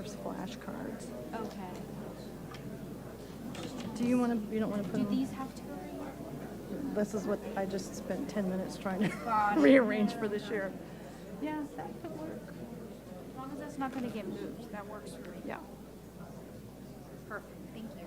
sheriff's flashcards. Okay. Do you want to, you don't want to put Do them? these have to go in? This is what I just spent 10 minutes trying to God. rearrange for the sheriff. Yeah, that could work. As long as that's not going to get moved, that works for me. Yeah. Perfect. Thank you.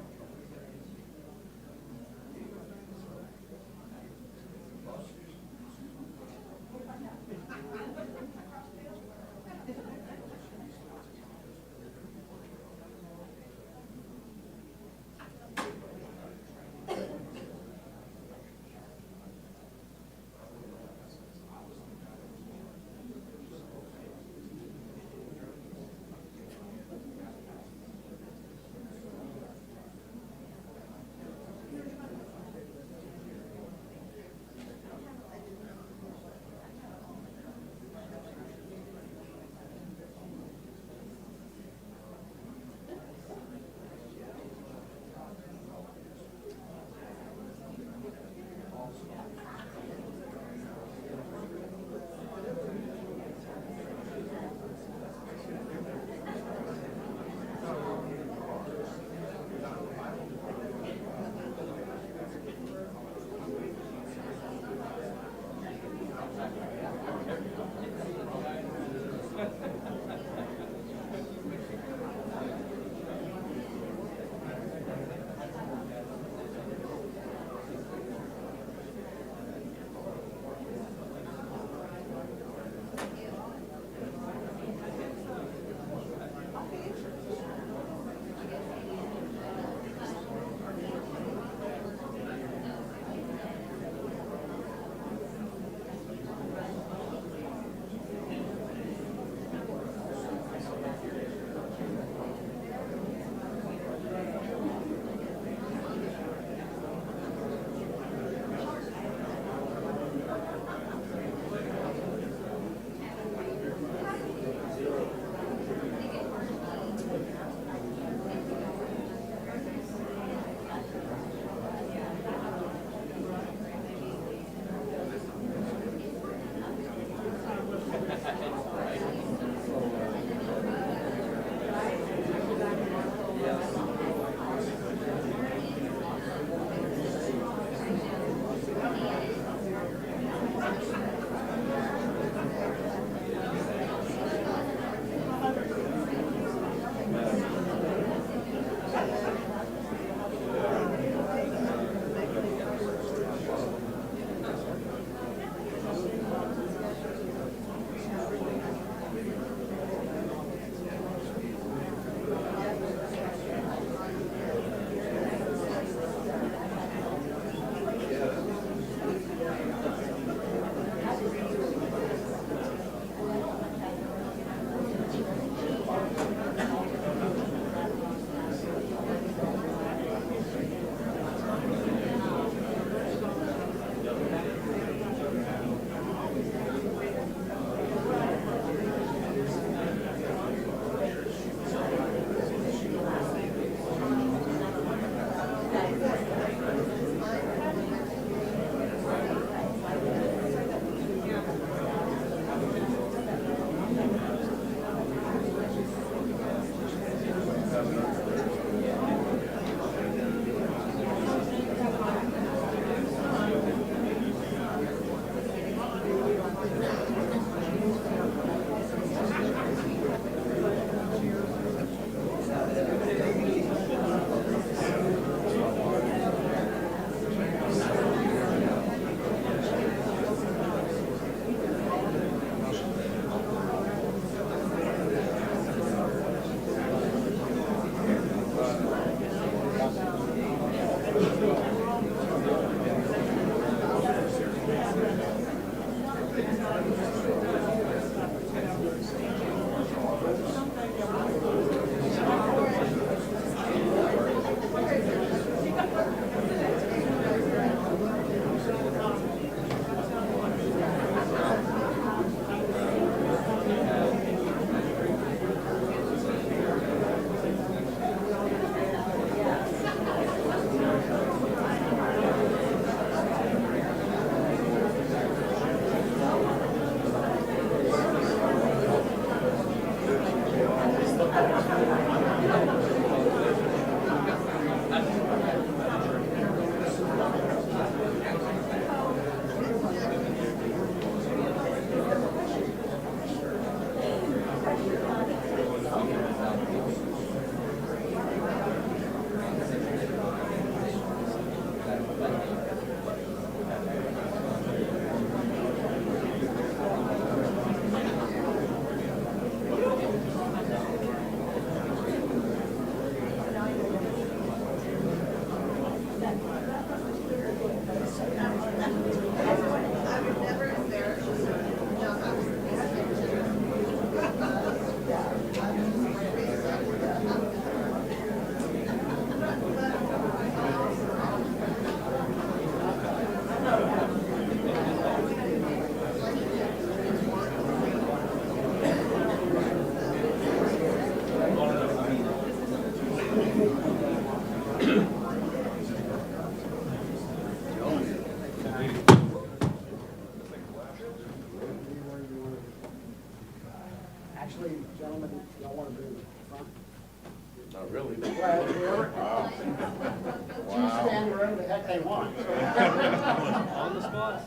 they want. On the spot?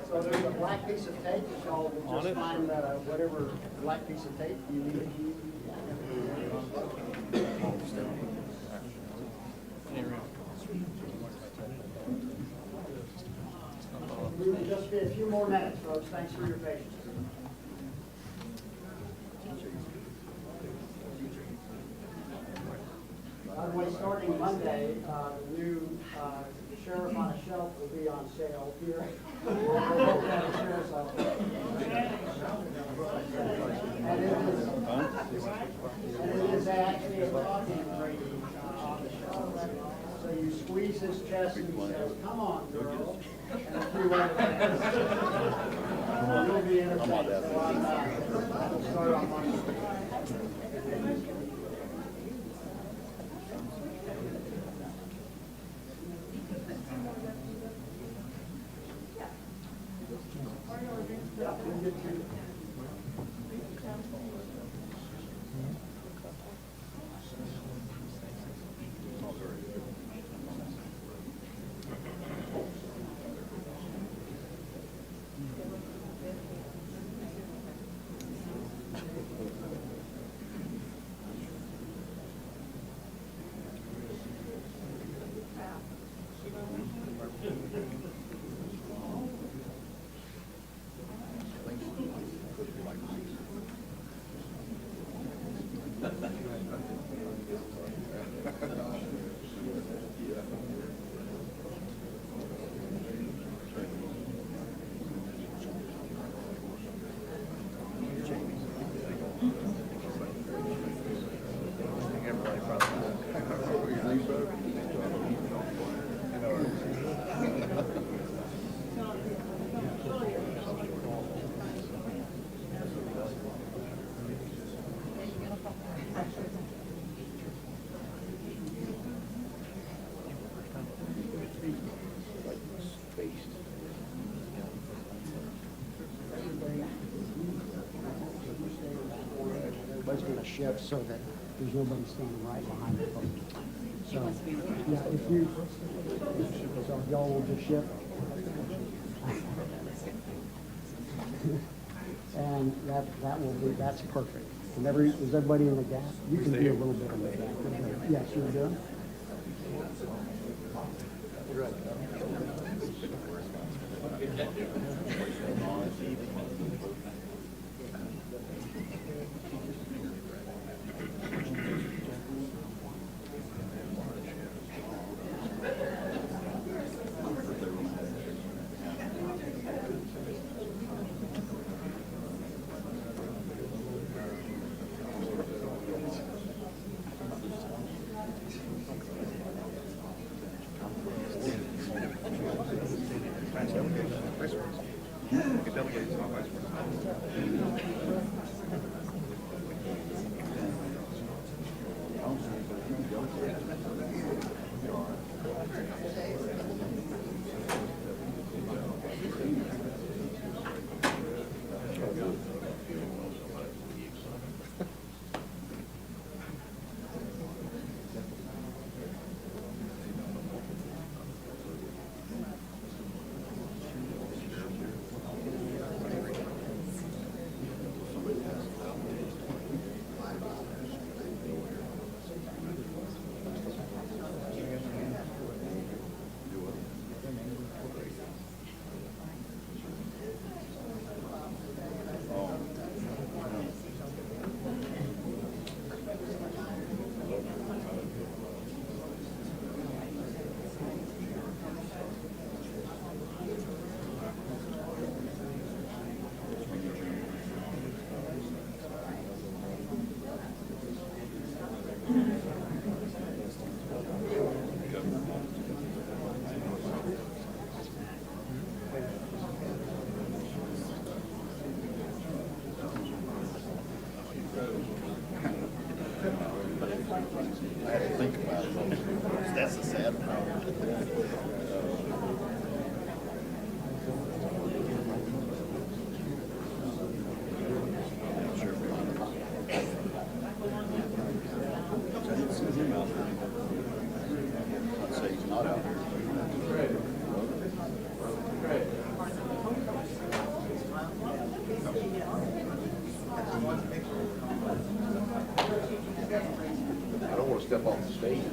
So there's a black piece of tape, so we'll On just it? find whatever black piece of tape you need. We will just be a few more minutes, folks. Thanks for your patience. By the way, starting Monday, the new sheriff on a shelf will be on sale here. Sheriff's office. And it is actually a talking Grady on the shelf. So you squeeze his chest and he says, "Come on, girl." And a few other things. You'll be entertained. So we'll start on Monday. Everybody's going to shift so that there's nobody standing right behind the phone. So, yeah, if you, so if y'all will just shift. And that will be, that's perfect. And is everybody in the gap? You can be a little bit in the gap. Yes, you're good. I have to think about it. That's the sad part. I'd say he's not out here. step off the stage.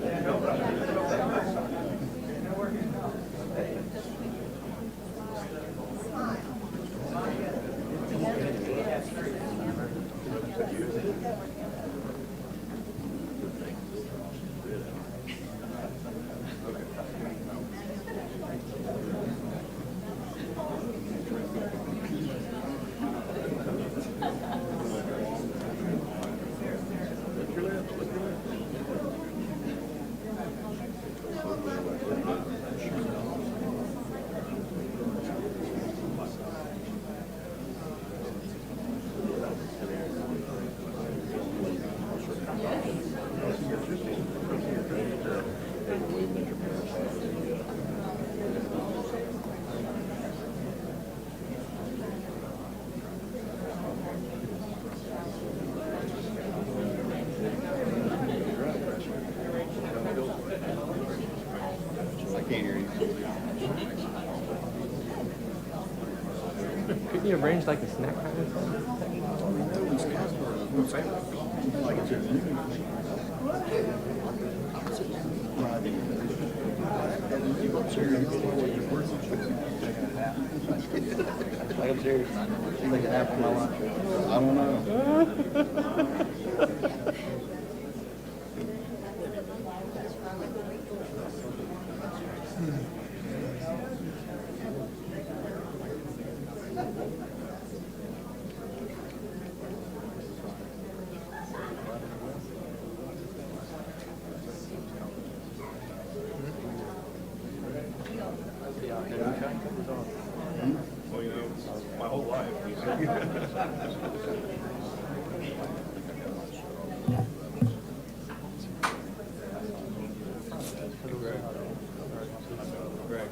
Couldn't you arrange like a snack kind of thing? Like I'm serious. She's like an apple for my lunch. I don't know. Well, you know, my whole life. Greg.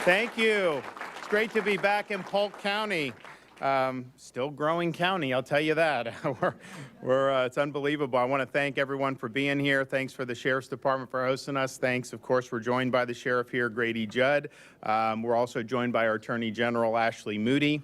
Thank you. It's great to be back in Polk County. Still growing county, I'll tell you that. It's unbelievable. I want to thank everyone for being here. Thanks for the Sheriff's Department for hosting us. Thanks, of course, we're joined by the Sheriff here, Grady Judd. We're also joined by our Attorney General, Ashley Moody.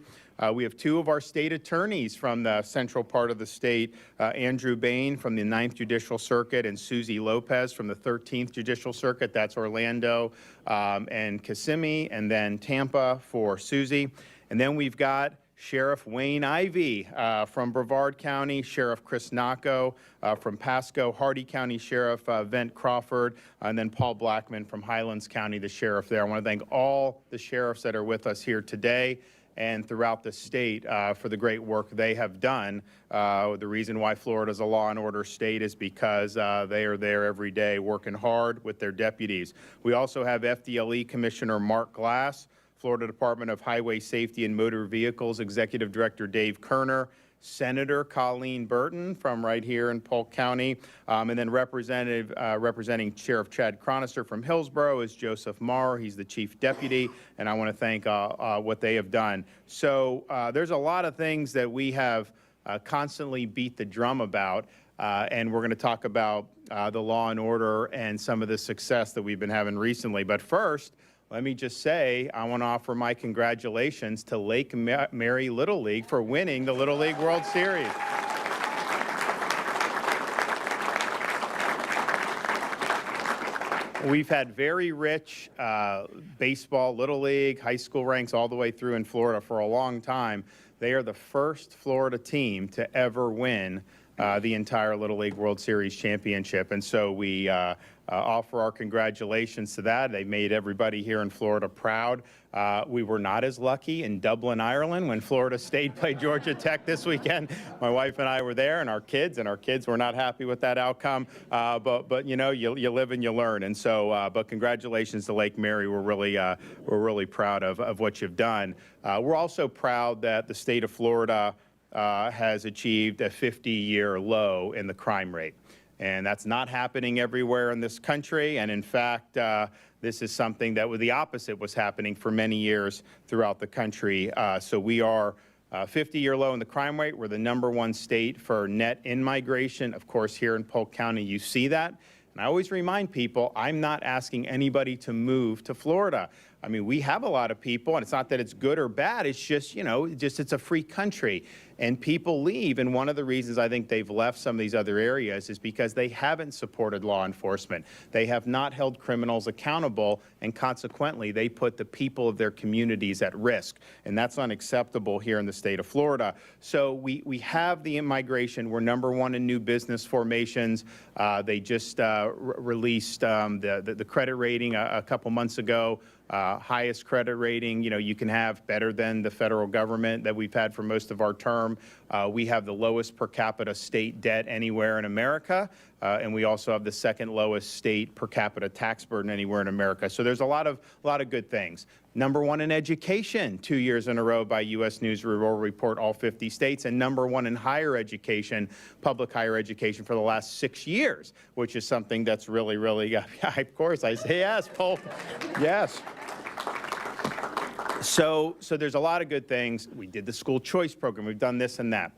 We have two of our state attorneys from the central part of the state, Andrew Bain from the 9th Judicial Circuit and Susie Lopez from the 13th Judicial Circuit. That's Orlando and Kissimmee, and then Tampa for Susie. And then we've got Sheriff Wayne Ivey from Brevard County, Sheriff Chris Nacco from Pasco, Hardy County Sheriff Vent Crawford, and then Paul Blackman from Highlands County, the sheriff there. I want to thank all the sheriffs that are with us here today and throughout the state for the great work they have done. The reason why Florida is a law and order state is because they are there every day working hard with their deputies. We also have FDLE Commissioner Mark Glass, Florida Department of Highway Safety and Motor Vehicles Executive Director Dave Kerner, Senator Colleen Burton from right here in Polk County, and then representing Sheriff Chad Cronister from Hillsborough is Joseph Marr. He's the Chief Deputy, and I want to thank what they have done. So there's a lot of things that we have constantly beat the drum about, and we're going to talk about the law and order and some of the success that we've been having recently. But first, let me just say, I want to offer my congratulations to Lake Mary Little League for winning the Little League World Series. We've had very rich baseball, Little League, high school ranks all the way through in Florida for a long time. They are the first Florida team to ever win the entire Little League World Series championship. And so we offer our congratulations to that. They made everybody here in Florida proud. We were not as lucky in Dublin, Ireland when Florida State played Georgia Tech this weekend. My wife and I were there, and our kids were not happy with that outcome. But you know, you live and you learn. And so, but congratulations to Lake Mary. We're really proud of what you've done. We're also proud that the state of Florida has achieved a 50-year low in the crime rate. And that's not happening everywhere in this country. And in fact, this is something that the opposite was happening for many years throughout the country. So we are 50-year low in the crime rate. We're the #1 state for net in-migration. Of course, here in Polk County, you see that. And I always remind people, I'm not asking anybody to move to Florida. I mean, we have a lot of people, and it's not that it's good or bad. It's just, you know, it's a free country. And people leave, and one of the reasons I think they've left some of these other areas is because they haven't supported law enforcement. They have not held criminals accountable, and consequently, they put the people of their communities at risk. And that's unacceptable here in the state of Florida. So we have the immigration. We're #1 in new business formations. They just released the credit rating a couple months ago. Highest credit rating, you know, you can have better than the federal government that we've had for most of our term. We have the lowest per capita state debt anywhere in America, and we also have the second lowest state per capita tax burden anywhere in America. So there's a lot of good things. #1 in education 2 years in a row by U.S. News and World Report, all 50 states, and #1 in higher education, public higher education for the last 6 years, which is something that's really, of course, I say yes, Polk, yes. So there's a lot of good things. We did the school choice program. We've done this and that.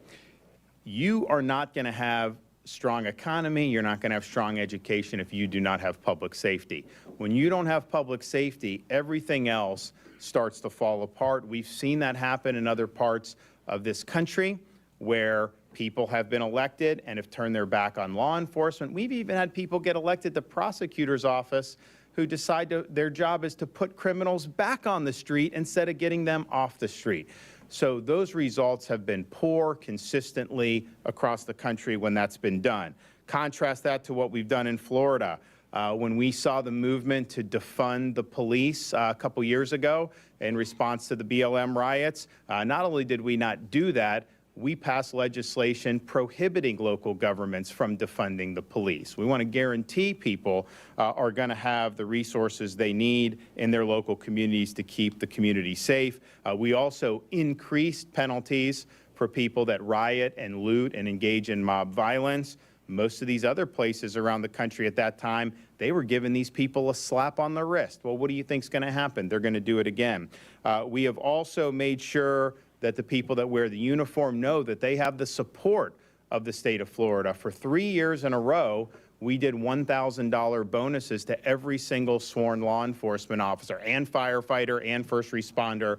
You are not going to have strong economy. You're not going to have strong education if you do not have public safety. When you don't have public safety, everything else starts to fall apart. We've seen that happen in other parts of this country where people have been elected and have turned their back on law enforcement. We've even had people get elected to prosecutor's office who decide their job is to put criminals back on the street instead of getting them off the street. So those results have been poor consistently across the country when that's been done. Contrast that to what we've done in Florida. When we saw the movement to defund the police a couple years ago in response to the BLM riots, not only did we not do that, we passed legislation prohibiting local governments from defunding the police. We want to guarantee people are going to have the resources they need in their local communities to keep the community safe. We also increased penalties for people that riot and loot and engage in mob violence. Most of these other places around the country at that time, they were giving these people a slap on the wrist. Well, what do you think is going to happen? They're going to do it again. We have also made sure that the people that wear the uniform know that they have the support of the state of Florida. For 3 years in a row, we did $1,000 bonuses to every single sworn law enforcement officer and firefighter and first responder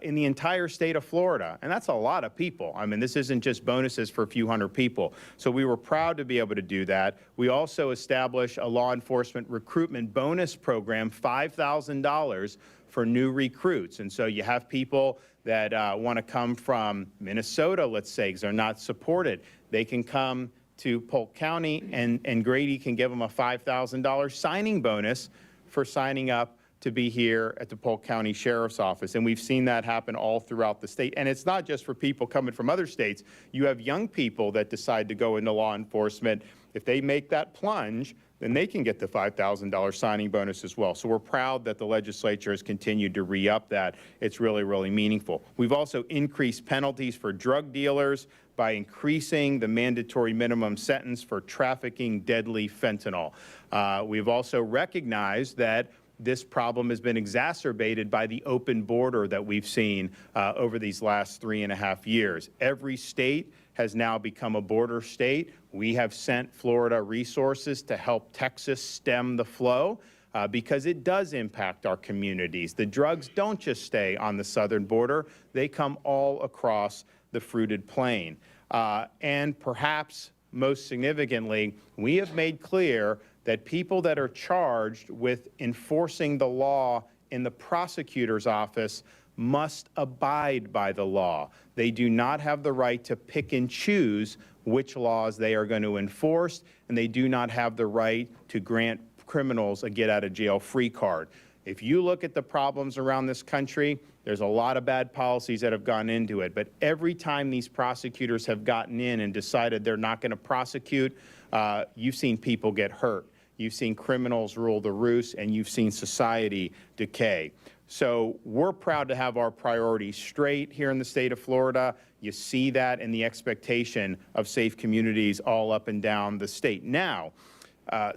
in the entire state of Florida. And that's a lot of people. I mean, this isn't just bonuses for a few hundred people. So we were proud to be able to do that. We also established a law enforcement recruitment bonus program, $5,000 for new recruits. And so you have people that want to come from Minnesota, let's say, because they're not supported. They can come to Polk County, and Grady can give them a $5,000 signing bonus for signing up to be here at the Polk County Sheriff's Office. And we've seen that happen all throughout the state. And it's not just for people coming from other states. You have young people that decide to go into law enforcement. If they make that plunge, then they can get the $5,000 signing bonus as well. So we're proud that the legislature has continued to re-up that. It's really, really meaningful. We've also increased penalties for drug dealers by increasing the mandatory minimum sentence for trafficking deadly fentanyl. We've also recognized that this problem has been exacerbated by the open border that we've seen over these last 3.5 years. Every state has now become a border state. We have sent Florida resources to help Texas stem the flow because it does impact our communities. The drugs don't just stay on the southern border, they come all across the fruited plain. And perhaps most significantly, we have made clear that people that are charged with enforcing the law in the prosecutor's office must abide by the law. They do not have the right to pick and choose which laws they are going to enforce, and they do not have the right to grant criminals a get-out-of-jail-free card. If you look at the problems around this country, there's a lot of bad policies that have gone into it, but every time these prosecutors have gotten in and decided they're not going to prosecute, you've seen people get hurt. You've seen criminals rule the roost, and you've seen society decay. So we're proud to have our priorities straight here in the state of Florida. You see that in the expectation of safe communities all up and down the state. Now,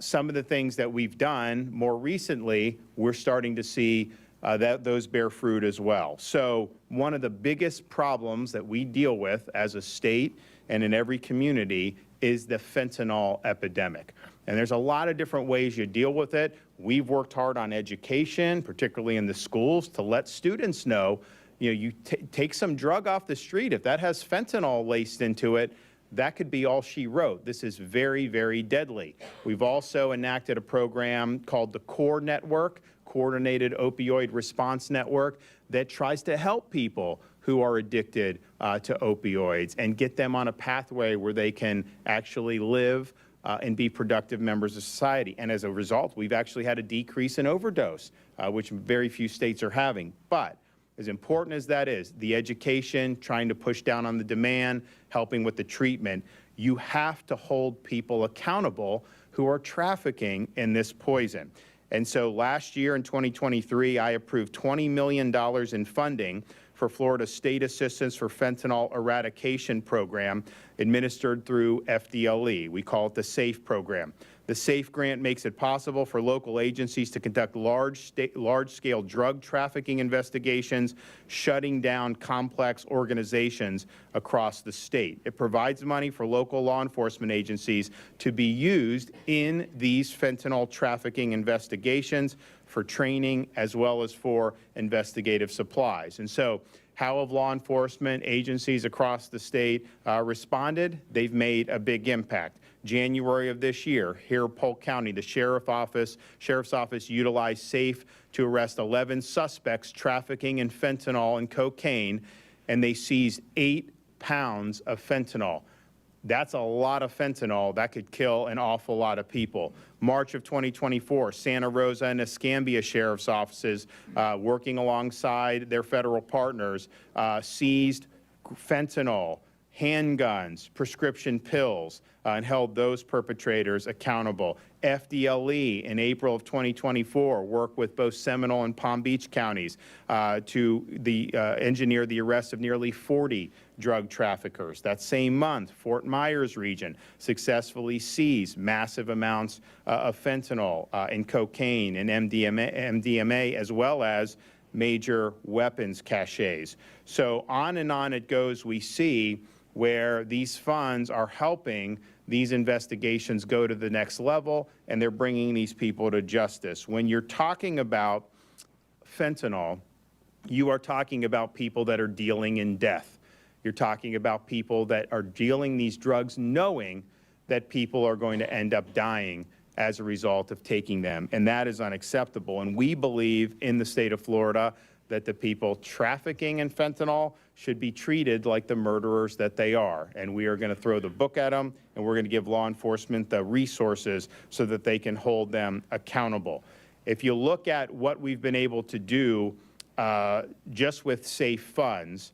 some of the things that we've done more recently, we're starting to see that those bear fruit as well. So one of the biggest problems that we deal with as a state and in every community is the fentanyl epidemic. And there's a lot of different ways you deal with it. We've worked hard on education, particularly in the schools, to let students know, you take some drug off the street. If that has fentanyl laced into it, that could be all she wrote. This is very, very deadly. We've also enacted a program called the CORE Network, Coordinated Opioid Response Network, that tries to help people who are addicted to opioids and get them on a pathway where they can actually live and be productive members of society. And as a result, we've actually had a decrease in overdose, which very few states are having. But as important as that is, the education, trying to push down on the demand, helping with the treatment, you have to hold people accountable who are trafficking in this poison. And so last year in 2023, I approved $20 million in funding for Florida's State Assistance for Fentanyl Eradication Program administered through FDLE. We call it the SAFE program. The SAFE grant makes it possible for local agencies to conduct large-scale drug trafficking investigations, shutting down complex organizations across the state. It provides money for local law enforcement agencies to be used in these fentanyl trafficking investigations for training as well as for investigative supplies. And so how have law enforcement agencies across the state responded? They've made a big impact. January of this year, here in Polk County, the Sheriff's Office utilized SAFE to arrest 11 suspects trafficking in fentanyl and cocaine, and they seized 8 pounds of fentanyl. That's a lot of fentanyl. That could kill an awful lot of people. March of 2024, Santa Rosa and Escambia Sheriff's Offices, working alongside their federal partners, seized fentanyl, handguns, prescription pills, and held those perpetrators accountable. FDLE in April of 2024 worked with both Seminole and Palm Beach counties to engineer the arrest of nearly 40 drug traffickers. That same month, Fort Myers region successfully seized massive amounts of fentanyl and cocaine and MDMA, as well as major weapons caches. So on and on it goes. We see where these funds are helping these investigations go to the next level, and they're bringing these people to justice. When you're talking about fentanyl, you are talking about people that are dealing in death. You're talking about people that are dealing these drugs knowing that people are going to end up dying as a result of taking them, and that is unacceptable. And we believe in the state of Florida that the people trafficking in fentanyl should be treated like the murderers that they are. And we are going to throw the book at them, and we're going to give law enforcement the resources so that they can hold them accountable. If you look at what we've been able to do just with safe funds,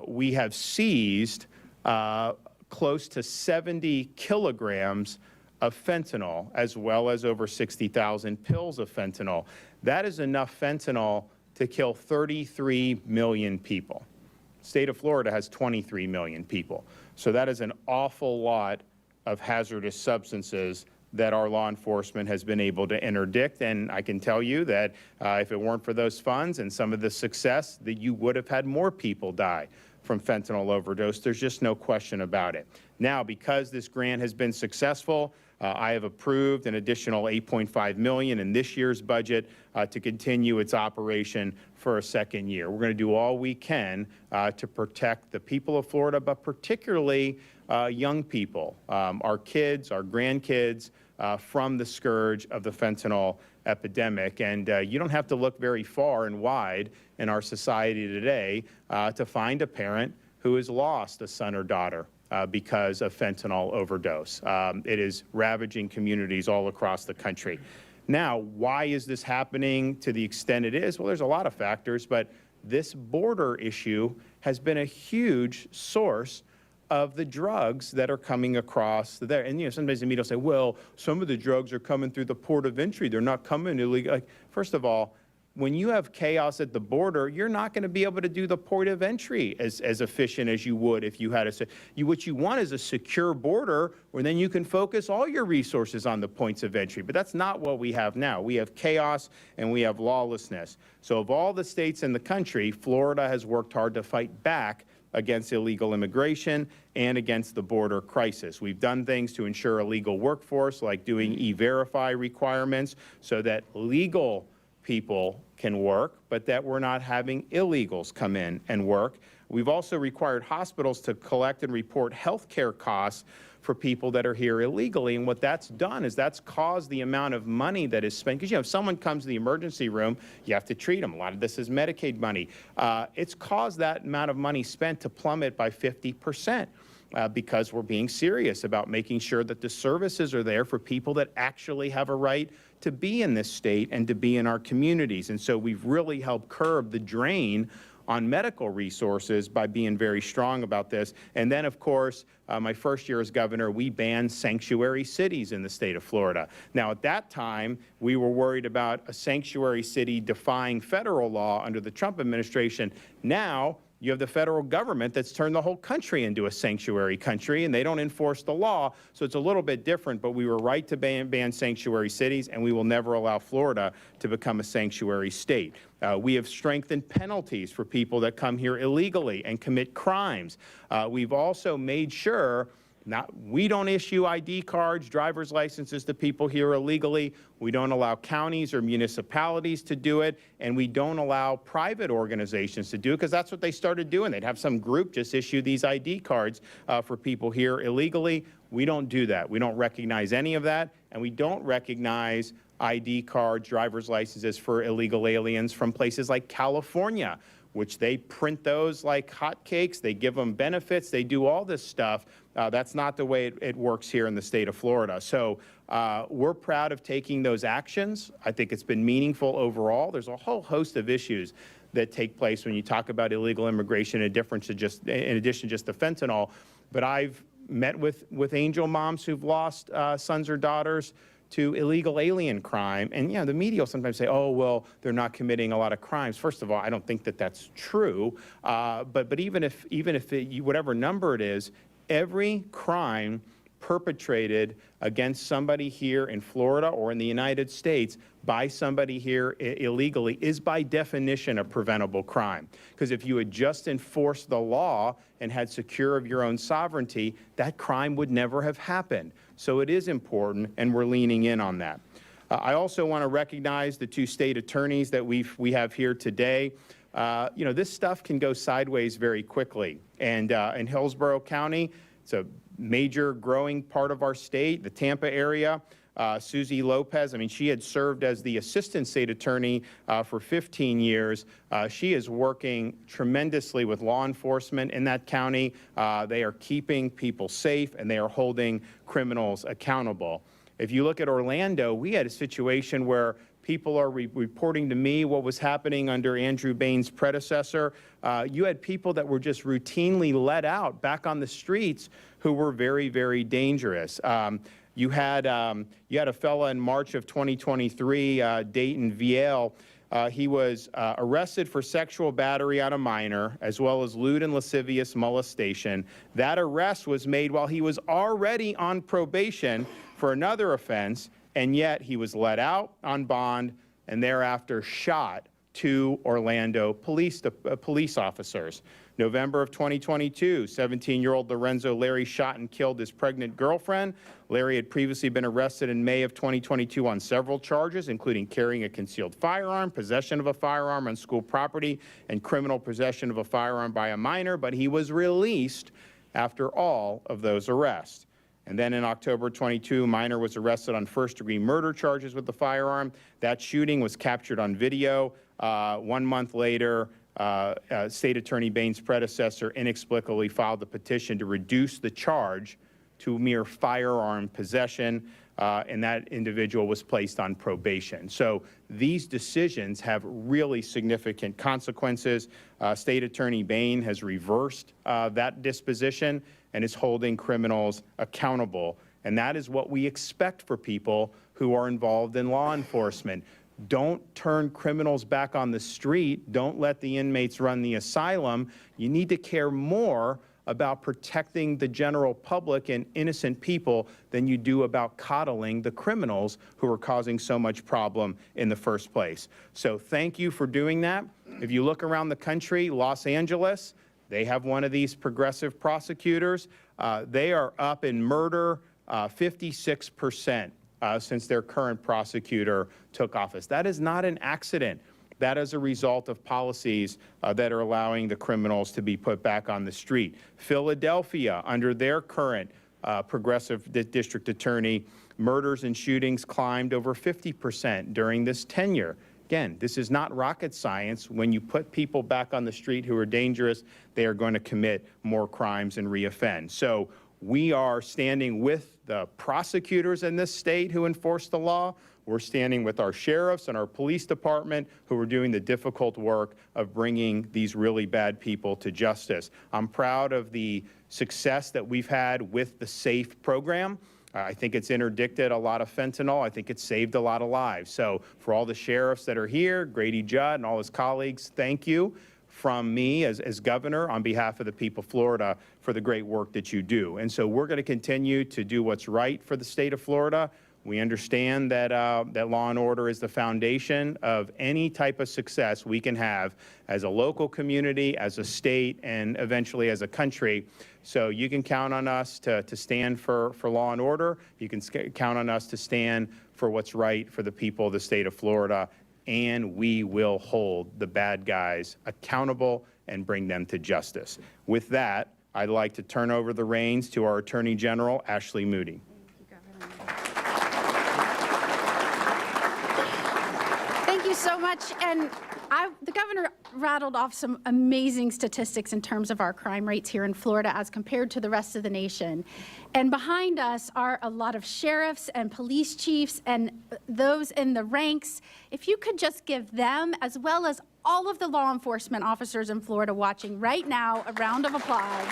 we have seized close to 70 kilograms of fentanyl, as well as over 60,000 pills of fentanyl. That is enough fentanyl to kill 33 million people. State of Florida has 23 million people. So that is an awful lot of hazardous substances that our law enforcement has been able to interdict. And I can tell you that if it weren't for those funds and some of the success, that you would have had more people die from fentanyl overdose. There's just no question about it. Now, because this grant has been successful, I have approved an additional $8.5 million in this year's budget to continue its operation for a second year. We're going to do all we can to protect the people of Florida, but particularly young people, our kids, our grandkids, from the scourge of the fentanyl epidemic. And you don't have to look very far and wide in our society today to find a parent who has lost a son or daughter because of fentanyl overdose. It is ravaging communities all across the country. Now, why is this happening to the extent it is? Well, there's a lot of factors, but this border issue has been a huge source of the drugs that are coming across there. And, you know, sometimes the media will say, well, some of the drugs are coming through the port of entry. They're not coming illegally. Like, first of all, when you have chaos at the border, you're not going to be able to do the port of entry as efficient as you would if you had what you want is a secure border where then you can focus all your resources on the points of entry. But that's not what we have now. We have chaos and we have lawlessness. So of all the states in the country, Florida has worked hard to fight back against illegal immigration and against the border crisis. We've done things to ensure a legal workforce, like doing e-verify requirements so that legal people can work, but that we're not having illegals come in and work. We've also required hospitals to collect and report health care costs for people that are here illegally. And what that's done is that's caused the amount of money that is spent. Because, you know, if someone comes to the emergency room, you have to treat them. A lot of this is Medicaid money. It's caused that amount of money spent to plummet by 50%. Because we're being serious about making sure that the services are there for people that actually have a right to be in this state and to be in our communities. And so we've really helped curb the drain on medical resources by being very strong about this. And then, of course, my first year as governor, we banned sanctuary cities in the state of Florida. Now, at that time, we were worried about a sanctuary city defying federal law under the Trump administration. Now, you have the federal government that's turned the whole country into a sanctuary country, and they don't enforce the law, so it's a little bit different, but we were right to ban sanctuary cities, and we will never allow Florida to become a sanctuary state. We have strengthened penalties for people that come here illegally and commit crimes. We've also made sure we don't issue ID cards, driver's licenses to people here illegally. We don't allow counties or municipalities to do it, and we don't allow private organizations to do it, because that's what they started doing. They'd have some group just issue these ID cards for people here illegally. We don't do that. We don't recognize any of that, and we don't recognize ID cards, driver's licenses for illegal aliens from places like California, which they print those like hotcakes. They give them benefits. They do all this stuff. That's not the way it works here in the state of Florida. So we're proud of taking those actions. I think it's been meaningful overall. There's a whole host of issues that take place when you talk about illegal immigration in addition to just the fentanyl. But I've met with angel moms who've lost sons or daughters to illegal alien crime. And, the media will sometimes say, oh, well, they're not committing a lot of crimes. First of all, I don't think that that's true. But even if whatever number it is, every crime perpetrated against somebody here in Florida or in the United States by somebody here illegally is by definition a preventable crime. Because if you had just enforced the law and had secure of your own sovereignty, that crime would never have happened. So it is important, and we're leaning in on that. I also want to recognize the two state attorneys that we have here today. This stuff can go sideways very quickly. And in Hillsborough County, it's a major growing part of our state, the Tampa area. Susie Lopez, I mean, she had served as the assistant state attorney for 15 years. She is working tremendously with law enforcement in that county. They are keeping people safe, and they are holding criminals accountable. If you look at Orlando, we had a situation where people are reporting to me what was happening under Andrew Bain's predecessor. You had people that were just routinely let out back on the streets who were very, very dangerous. You had a fella in March of 2023, Dayton Viel. He was arrested for sexual battery on a minor, as well as lewd and lascivious molestation. That arrest was made while he was already on probation for another offense, and yet he was let out on bond and thereafter shot 2 Orlando police officers. November of 2022, 17-year-old Lorenzo Larry shot and killed his pregnant girlfriend. Larry had previously been arrested in May of 2022 on several charges, including carrying a concealed firearm, possession of a firearm on school property, and criminal possession of a firearm by a minor, but he was released after all of those arrests. And then in October 22, minor was arrested on first-degree murder charges with the firearm. That shooting was captured on video. 1 month later, State Attorney Bain's predecessor inexplicably filed a petition to reduce the charge to mere firearm possession, and that individual was placed on probation. So these decisions have really significant consequences. State Attorney Bain has reversed that disposition and is holding criminals accountable. And that is what we expect for people who are involved in law enforcement. Don't turn criminals back on the street. Don't let the inmates run the asylum. You need to care more about protecting the general public and innocent people than you do about coddling the criminals who are causing so much problem in the first place. So thank you for doing that. If you look around the country, Los Angeles, they have one of these progressive prosecutors. They are up in murder 56%. Since their current prosecutor took office. That is not an accident. That is a result of policies that are allowing the criminals to be put back on the street. Philadelphia, under their current progressive district attorney, murders and shootings climbed over 50% during this tenure. Again, this is not rocket science. When you put people back on the street who are dangerous, they are going to commit more crimes and reoffend. So we are standing with the prosecutors in this state who enforce the law. We're standing with our sheriffs and our police department who are doing the difficult work of bringing these really bad people to justice. I'm proud of the success that we've had with the SAFE program. I think it's interdicted a lot of fentanyl. I think it's saved a lot of lives. So for all the sheriffs that are here, Grady Judd and all his colleagues, thank you from me as governor on behalf of the people of Florida for the great work that you do. And so we're going to continue to do what's right for the state of Florida. We understand that, that law and order is the foundation of any type of success we can have as a local community, as a state, and eventually as a country. So you can count on us to stand for law and order. You can count on us to stand for what's right for the people of the state of Florida. And we will hold the bad guys accountable and bring them to justice. With that, I'd like to turn over the reins to our Attorney General, Ashley Moody. Thank you so much. And the governor rattled off some amazing statistics in terms of our crime rates here in Florida as compared to the rest of the nation. And behind us are a lot of sheriffs and police chiefs and those in the ranks. If you could just give them, as well as all of the law enforcement officers in Florida watching right now, a round of applause.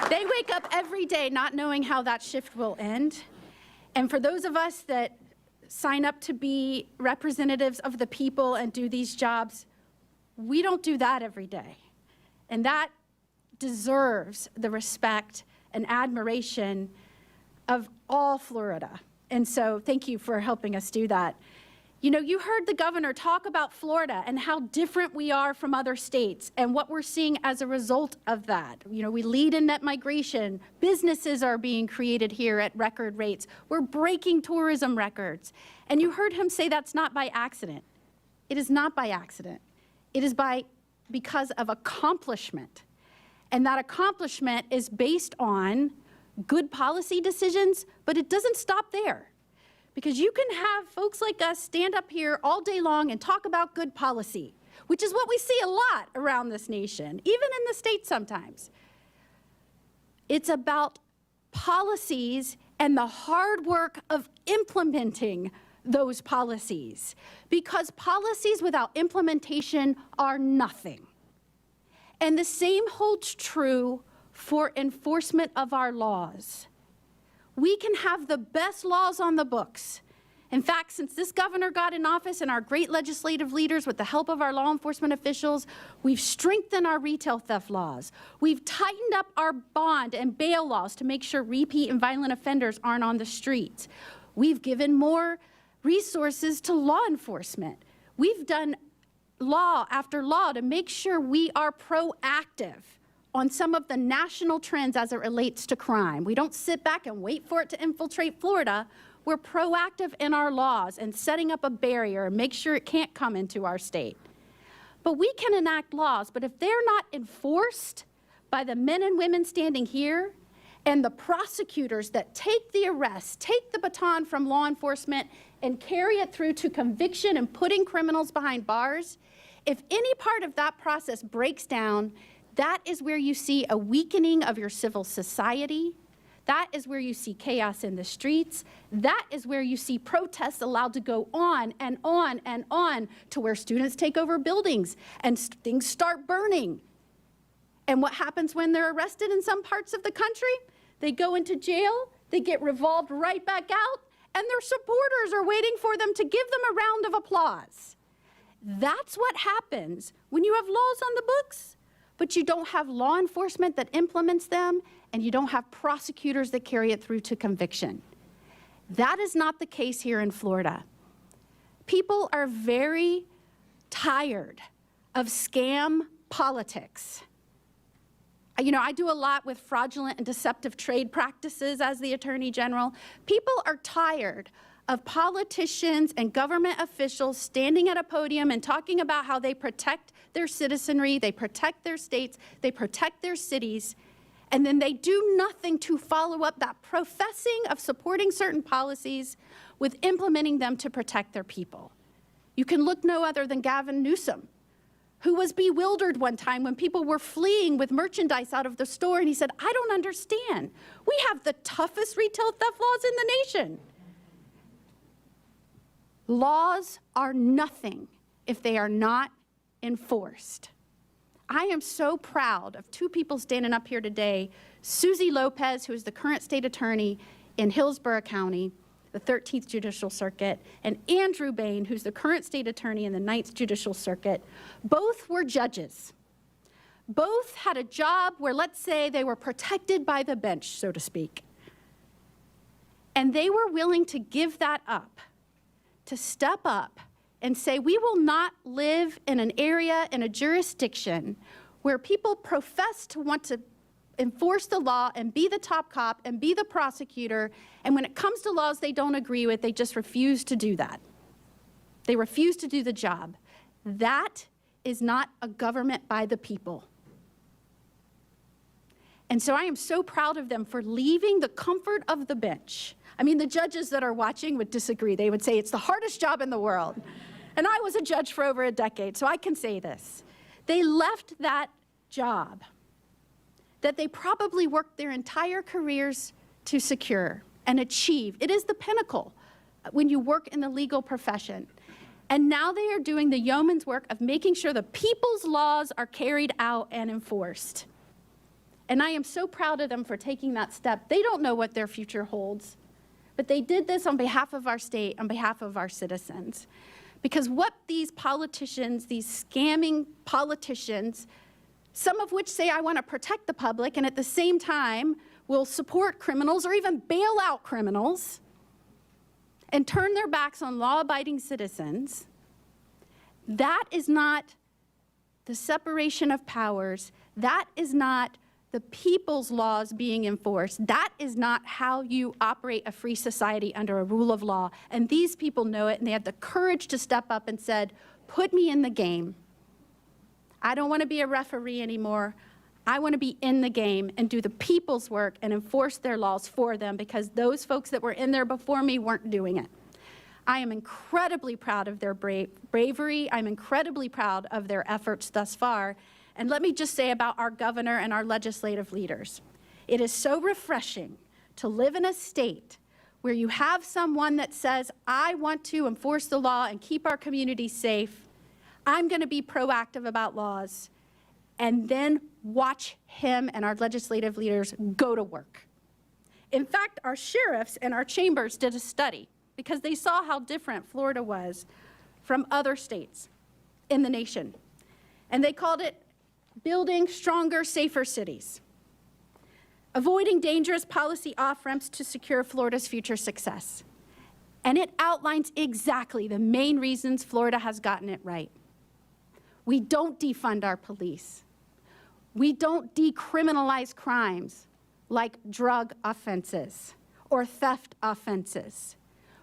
They wake up every day not knowing how that shift will end. And for those of us that sign up to be representatives of the people and do these jobs, we don't do that every day. And that deserves the respect and admiration of all Florida. And so thank you for helping us do that. You know, you heard the governor talk about Florida and how different we are from other states and what we're seeing as a result of that. You know, we lead in net migration. Businesses are being created here at record rates. We're breaking tourism records. And you heard him say that's not by accident. It is not by accident. It is because of accomplishment. And that accomplishment is based on good policy decisions, but it doesn't stop there. Because you can have folks like us stand up here all day long and talk about good policy, which is what we see a lot around this nation, even in the States sometimes. It's about policies and the hard work of implementing those policies, because policies without implementation are nothing. And the same holds true for enforcement of our laws. We can have the best laws on the books. In fact, since this governor got in office and our great legislative leaders, with the help of our law enforcement officials, we've strengthened our retail theft laws. We've tightened up our bond and bail laws to make sure repeat and violent offenders aren't on the streets. We've given more resources to law enforcement. We've done law after law to make sure we are proactive on some of the national trends as it relates to crime. We don't sit back and wait for it to infiltrate Florida. We're proactive in our laws and setting up a barrier and make sure it can't come into our state. But we can enact laws, but if they're not enforced by the men and women standing here and the prosecutors that take the arrest, take the baton from law enforcement and carry it through to conviction and putting criminals behind bars, if any part of that process breaks down, that is where you see a weakening of your civil society. That is where you see chaos in the streets. That is where you see protests allowed to go on and on and on, to where students take over buildings and things start burning. And what happens when they're arrested in some parts of the country? They go into jail, they get revolved right back out, and their supporters are waiting for them to give them a round of applause. That's what happens when you have laws on the books, but you don't have law enforcement that implements them, and you don't have prosecutors that carry it through to conviction. That is not the case here in Florida. People are very tired of scam politics. You know, I do a lot with fraudulent and deceptive trade practices as the Attorney General. People are tired of politicians and government officials standing at a podium and talking about how they protect their citizenry, they protect their states, they protect their cities, and then they do nothing to follow up that professing of supporting certain policies with implementing them to protect their people. You can look no other than Gavin Newsom, who was bewildered one time when people were fleeing with merchandise out of the store, and he said, I don't understand. We have the toughest retail theft laws in the nation. Laws are nothing if they are not enforced. I am so proud of two people standing up here today, Susie Lopez, who is the current state attorney in Hillsborough County, the 13th Judicial Circuit, and Andrew Bain, who's the current state attorney in the 9th Judicial Circuit. Both were judges. Both had a job where, let's say, they were protected by the bench, so to speak. And they were willing to give that up, to step up and say, we will not live in an area, in a jurisdiction, where people profess to want to enforce the law and be the top cop and be the prosecutor, and when it comes to laws they don't agree with, they just refuse to do that. They refuse to do the job. That is not a government by the people. And so I am so proud of them for leaving the comfort of the bench. I mean, the judges that are watching would disagree. They would say it's the hardest job in the world. And I was a judge for over a decade, so I can say this. They left that job that they probably worked their entire careers to secure and achieve. It is the pinnacle when you work in the legal profession. And now they are doing the yeoman's work of making sure the people's laws are carried out and enforced. And I am so proud of them for taking that step. They don't know what their future holds, but they did this on behalf of our state, on behalf of our citizens. Because what these politicians, these scamming politicians, some of which say, I want to protect the public, and at the same time will support criminals or even bail out criminals and turn their backs on law-abiding citizens, that is not the separation of powers. That is not the people's laws being enforced. That is not how you operate a free society under a rule of law. And these people know it, and they have the courage to step up and said, put me in the game. I don't want to be a referee anymore. I want to be in the game and do the people's work and enforce their laws for them, because those folks that were in there before me weren't doing it. I am incredibly proud of their bravery. I'm incredibly proud of their efforts thus far. And let me just say about our governor and our legislative leaders. It is so refreshing to live in a state where you have someone that says, I want to enforce the law and keep our communities safe. I'm going to be proactive about laws, and then watch him and our legislative leaders go to work. In fact, our sheriffs and our chambers did a study because they saw how different Florida was from other states in the nation. And they called it Building Stronger, Safer Cities. Avoiding dangerous policy off-ramps to secure Florida's future success. And it outlines exactly the main reasons Florida has gotten it right. We don't defund our police. We don't decriminalize crimes like drug offenses or theft offenses.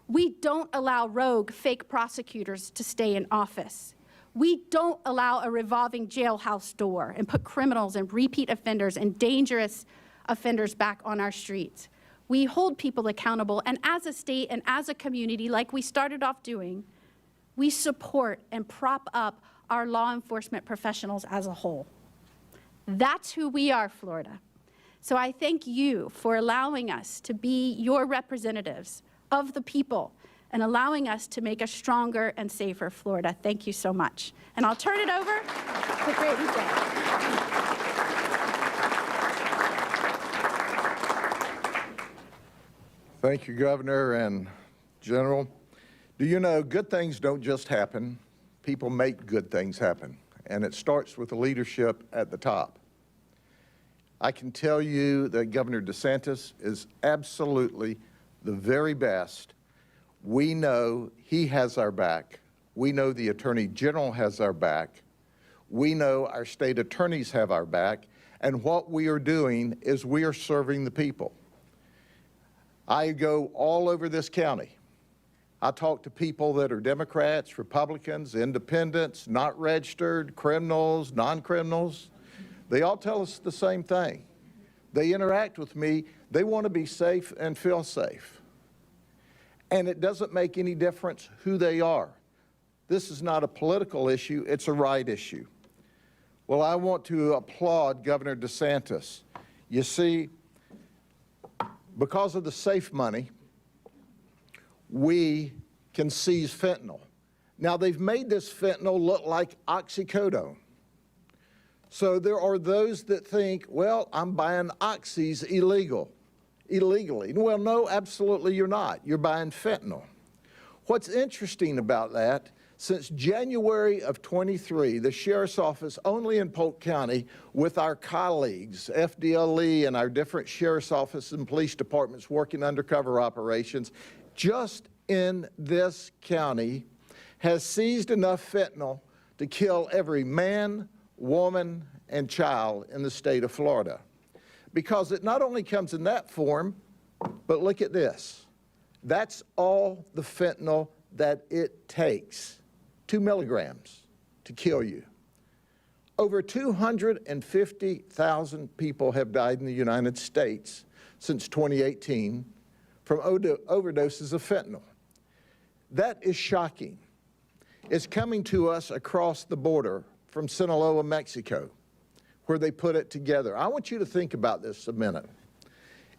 We don't allow rogue fake prosecutors to stay in office. We don't allow a revolving jailhouse door and put criminals and repeat offenders and dangerous offenders back on our streets. We hold people accountable, and as a state and as a community, like we started off doing, we support and prop up our law enforcement professionals as a whole. That's who we are, Florida. So I thank you for allowing us to be your representatives of the people and allowing us to make a stronger and safer Florida. Thank you so much. And I'll turn it over to Grady Judd. Thank you, Governor and General. Do you know good things don't just happen? People make good things happen, and it starts with the leadership at the top. I can tell you that Governor DeSantis is absolutely the very best. We know he has our back. We know the Attorney General has our back. We know our state attorneys have our back, and what we are doing is we are serving the people. I go all over this county. I talk to people that are Democrats, Republicans, independents, not registered, criminals, non-criminals. They all tell us the same thing. They interact with me. They want to be safe and feel safe. And it doesn't make any difference who they are. This is not a political issue, it's a right issue. Well, I want to applaud Governor DeSantis. You see, because of the safe money, we can seize fentanyl. Now, they've made this fentanyl look like oxycodone. So there are those that think, well, I'm buying oxys illegally. Well, no, absolutely you're not. You're buying fentanyl. What's interesting about that, since January of 23, the Sheriff's Office only in Polk County with our colleagues, FDLE and our different Sheriff's Office and police departments working undercover operations, just in this county has seized enough fentanyl to kill every man, woman, and child in the state of Florida. Because it not only comes in that form, but look at this. That's all the fentanyl that it takes, 2 milligrams to kill you. Over 250,000 people have died in the United States since 2018 from overdoses of fentanyl. That is shocking. It's coming to us across the border from Sinaloa, Mexico, where they put it together. I want you to think about this a minute.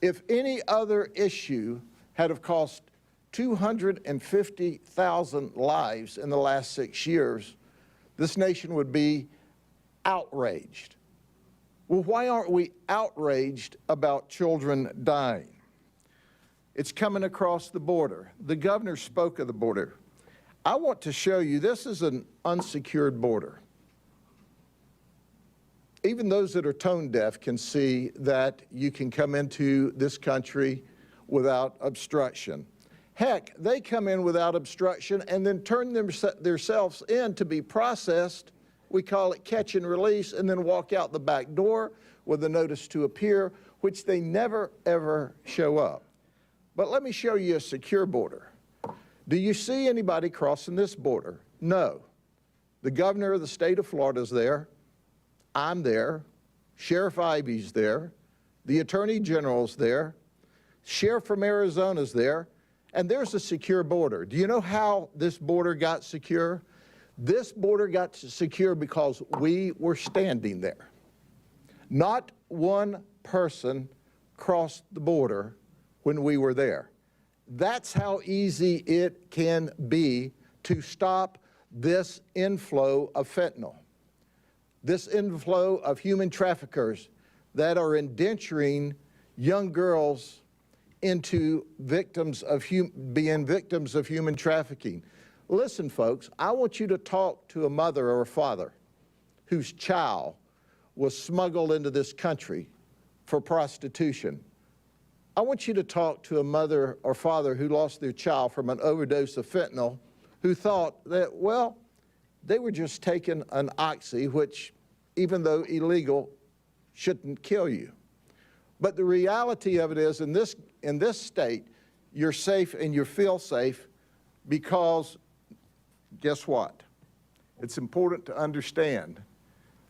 If any other issue had have cost 250,000 lives in the last 6 years, this nation would be outraged. Well, why aren't we outraged about children dying? It's coming across the border. The governor spoke of the border. I want to show you, this is an unsecured border. Even those that are tone deaf can see that you can come into this country without obstruction. Heck, they come in without obstruction and then turn themselves in to be processed. We call it catch and release, and then walk out the back door with a notice to appear, which they never, ever show up. But let me show you a secure border. Do you see anybody crossing this border? No. The governor of the state of Florida is there. I'm there. Sheriff Ivey's there, the Attorney General's there, Sheriff from Arizona's there, and there's a secure border. Do you know how this border got secure? This border got secure because we were standing there. Not one person crossed the border when we were there. That's how easy it can be to stop this inflow of fentanyl, this inflow of human traffickers that are indenturing young girls into being victims of human trafficking. Listen, folks, I want you to talk to a mother or a father whose child was smuggled into this country for prostitution. I want you to talk to a mother or father who lost their child from an overdose of fentanyl, who thought that, well, they were just taking an oxy, which, even though illegal, shouldn't kill you. But the reality of it is, in this state, you're safe and you feel safe because, guess what? It's important to understand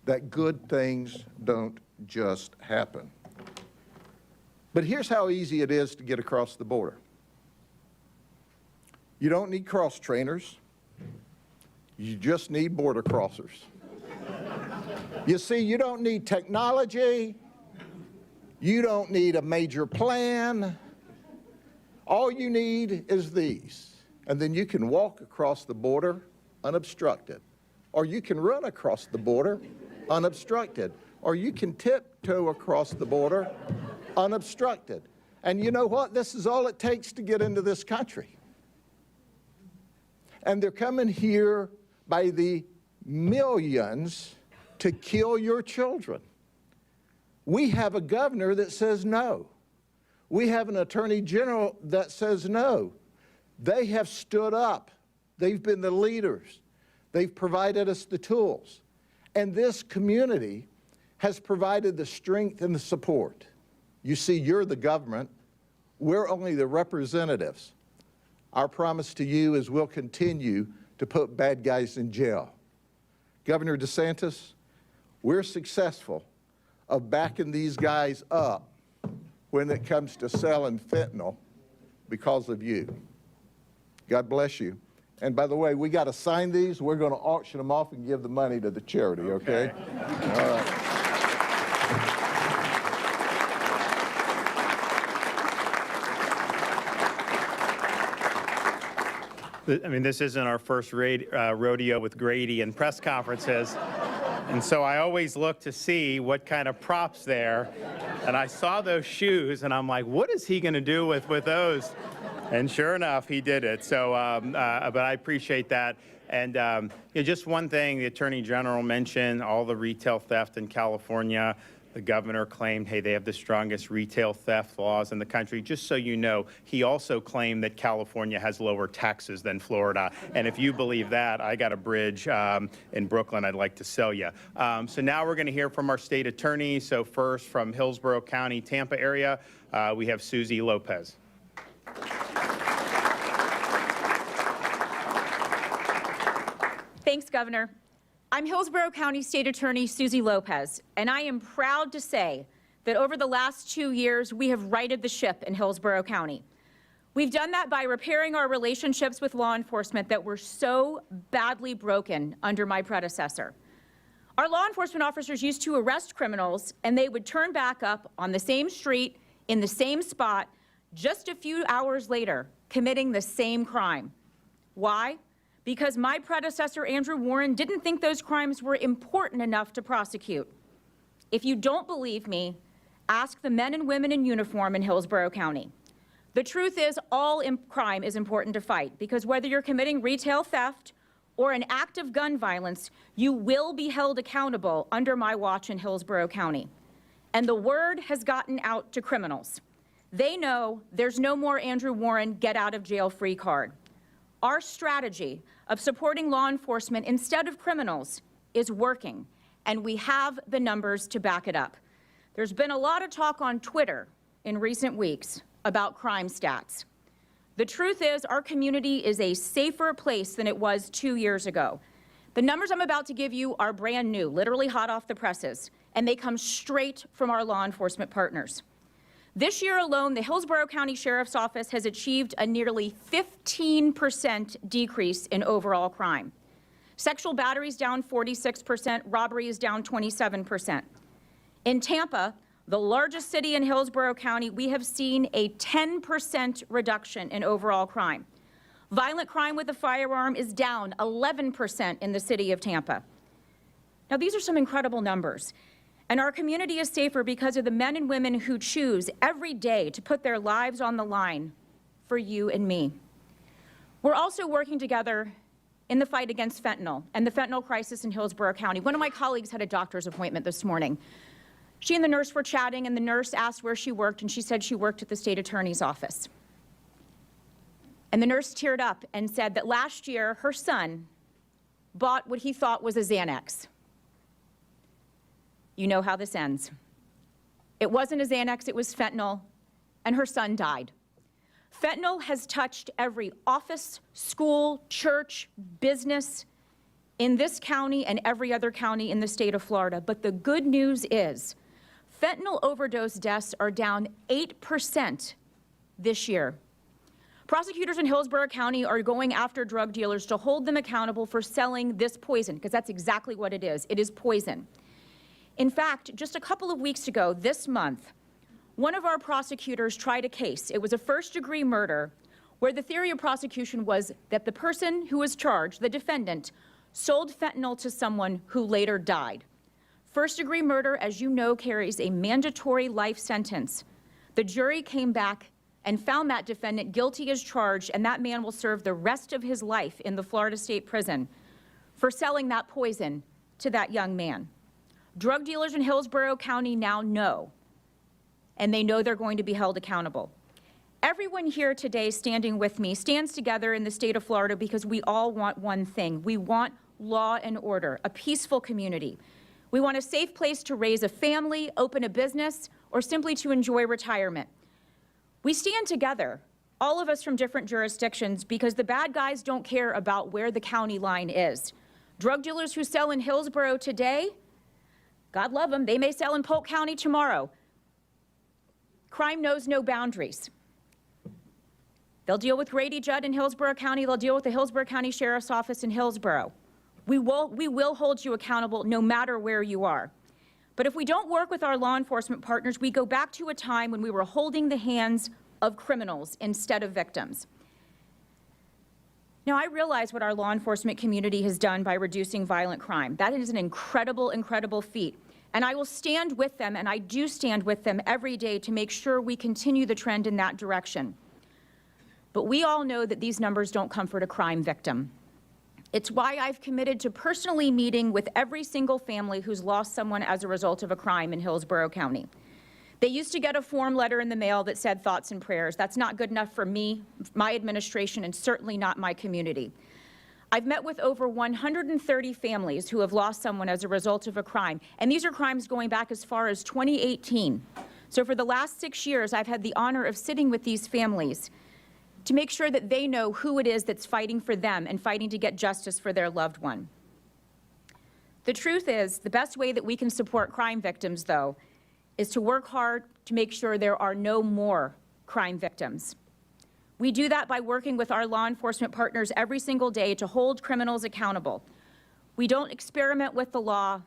that good things don't just happen. But here's how easy it is to get across the border. You don't need cross trainers. You just need border crossers. You see, you don't need technology. You don't need a major plan. All you need is these. And then you can walk across the border unobstructed. Or you can run across the border unobstructed. Or you can tiptoe across the border unobstructed. And you know what? This is all it takes to get into this country. And they're coming here by the millions to kill your children. We have a governor that says no. We have an attorney general that says no. They have stood up. They've been the leaders. They've provided us the tools. And this community has provided the strength and the support. You see, you're the government. We're only the representatives. Our promise to you is we'll continue to put bad guys in jail. Governor DeSantis, we're successful of backing these guys up when it comes to selling fentanyl because of you. God bless you. And by the way, we got to sign these. We're going to auction them off and give the money to the charity, okay? All right. I mean, this isn't our first rodeo with Grady and press conferences. And so I always look to see what kind of props there. And I saw those shoes, and I'm like, what is he going to do with those? And sure enough, he did it. So, but I appreciate that. And just one thing, the Attorney General mentioned all the retail theft in California. The governor claimed, hey, they have the strongest retail theft laws in the country. Just so you know, he also claimed that California has lower taxes than Florida. And if you believe that, I got a bridge in Brooklyn I'd like to sell you. So now we're going to hear from our state attorney. So first, from Hillsborough County, Tampa area, we have Susie Lopez. Thanks, Governor. I'm Hillsborough County State Attorney Susie Lopez, and I am proud to say that over the last 2 years, we have righted the ship in Hillsborough County. We've done that by repairing our relationships with law enforcement that were so badly broken under my predecessor. Our law enforcement officers used to arrest criminals, and they would turn back up on the same street, in the same spot, just a few hours later, committing the same crime. Why? Because my predecessor, Andrew Warren, didn't think those crimes were important enough to prosecute. If you don't believe me, ask the men and women in uniform in Hillsborough County. The truth is, all crime is important to fight, because whether you're committing retail theft or an act of gun violence, you will be held accountable under my watch in Hillsborough County. And the word has gotten out to criminals. They know there's no more Andrew Warren get out of jail free card. Our strategy of supporting law enforcement instead of criminals is working, and we have the numbers to back it up. There's been a lot of talk on Twitter in recent weeks about crime stats. The truth is, our community is a safer place than it was 2 years ago. The numbers I'm about to give you are brand new, literally hot off the presses, and they come straight from our law enforcement partners. This year alone, the Hillsborough County Sheriff's Office has achieved a nearly 15% decrease in overall crime. Sexual battery is down 46%, robbery is down 27%. In Tampa, the largest city in Hillsborough County, we have seen a 10% reduction in overall crime. Violent crime with a firearm is down 11% in the city of Tampa. Now, these are some incredible numbers. And our community is safer because of the men and women who choose every day to put their lives on the line for you and me. We're also working together in the fight against fentanyl and the fentanyl crisis in Hillsborough County. One of my colleagues had a doctor's appointment this morning. She and the nurse were chatting, and the nurse asked where she worked, and she said she worked at the state attorney's office. And the nurse teared up and said that last year her son bought what he thought was a Xanax. You know how this ends. It wasn't a Xanax, it was fentanyl, and her son died. Fentanyl has touched every office, school, church, business in this county and every other county in the state of Florida. But the good news is fentanyl overdose deaths are down 8% this year. Prosecutors in Hillsborough County are going after drug dealers to hold them accountable for selling this poison, because that's exactly what it is. It is poison. In fact, just a couple of weeks ago, this month, one of our prosecutors tried a case. It was a first-degree murder where the theory of prosecution was that the person who was charged, the defendant, sold fentanyl to someone who later died. First-degree murder, as you know, carries a mandatory life sentence. The jury came back and found that defendant guilty as charged, and that man will serve the rest of his life in the Florida State Prison for selling that poison to that young man. Drug dealers in Hillsborough County now know, and they know they're going to be held accountable. Everyone here today standing with me stands together in the state of Florida because we all want one thing. We want law and order, a peaceful community. We want a safe place to raise a family, open a business, or simply to enjoy retirement. We stand together, all of us from different jurisdictions, because the bad guys don't care about where the county line is. Drug dealers who sell in Hillsborough today, God love them, they may sell in Polk County tomorrow. Crime knows no boundaries. They'll deal with Grady Judd in Hillsborough County, they'll deal with the Hillsborough County Sheriff's Office in Hillsborough. We will hold you accountable no matter where you are. But if we don't work with our law enforcement partners, we go back to a time when we were holding the hands of criminals instead of victims. Now, I realize what our law enforcement community has done by reducing violent crime. That is an incredible, incredible feat. And I will stand with them, and I do stand with them every day to make sure we continue the trend in that direction. But we all know that these numbers don't comfort a crime victim. It's why I've committed to personally meeting with every single family who's lost someone as a result of a crime in Hillsborough County. They used to get a form letter in the mail that said thoughts and prayers. That's not good enough for me, my administration, and certainly not my community. I've met with over 130 families who have lost someone as a result of a crime, and these are crimes going back as far as 2018. So for the last 6 years, I've had the honor of sitting with these families to make sure that they know who it is that's fighting for them and fighting to get justice for their loved one. The truth is, the best way that we can support crime victims, though, is to work hard to make sure there are no more crime victims. We do that by working with our law enforcement partners every single day to hold criminals accountable. We don't experiment with the law.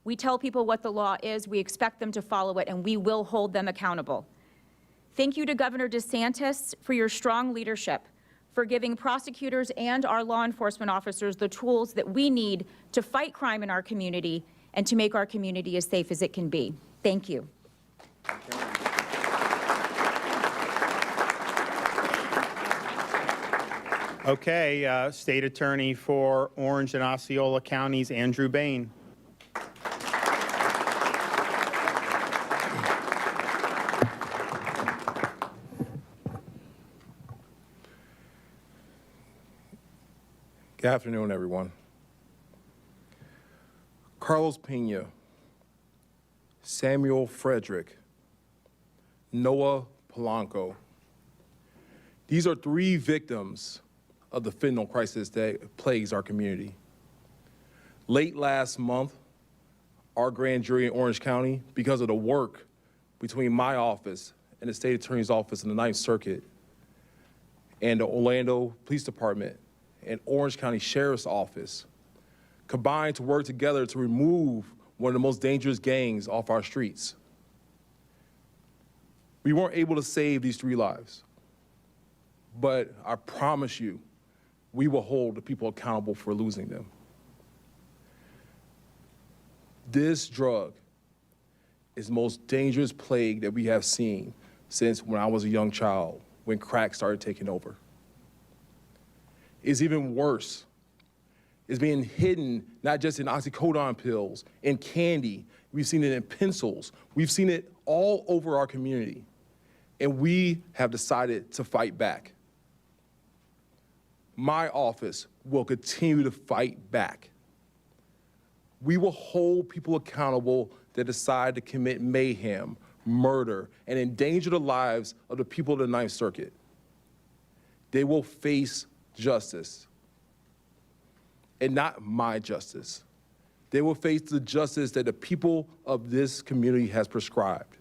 We tell people what the law is, we expect them to follow it, and we will hold them accountable. Thank you to Governor DeSantis for your strong leadership, for giving prosecutors and our law enforcement officers the tools that we need to fight crime in our community and to make our community as safe as it can be. Thank you. Okay, State Attorney for Orange and Osceola Counties, Andrew Bain. Good afternoon, everyone. Carlos Pena, Samuel Frederick, Noah Polanco. These are 3 victims of the fentanyl crisis that plagues our community. Late last month, our grand jury in Orange County because of the work between my office and the state attorney's office in the Ninth Circuit and the Orlando Police Department and Orange County Sheriff's Office combined to work together to remove one of the most dangerous gangs off our streets. We weren't able to save these 3 lives, but I promise you, we will hold the people accountable for losing them. This drug is the most dangerous plague that we have seen since when I was a young child, when crack started taking over. It's even worse. It's being hidden not just in oxycodone pills, in candy. We've seen it in pencils. We've seen it all over our community. And we have decided to fight back. My office will continue to fight back. We will hold people accountable that decide to commit mayhem, murder, and endanger the lives of the people of the Ninth Circuit. They will face justice, and not my justice. They will face the justice that the people of this community has prescribed.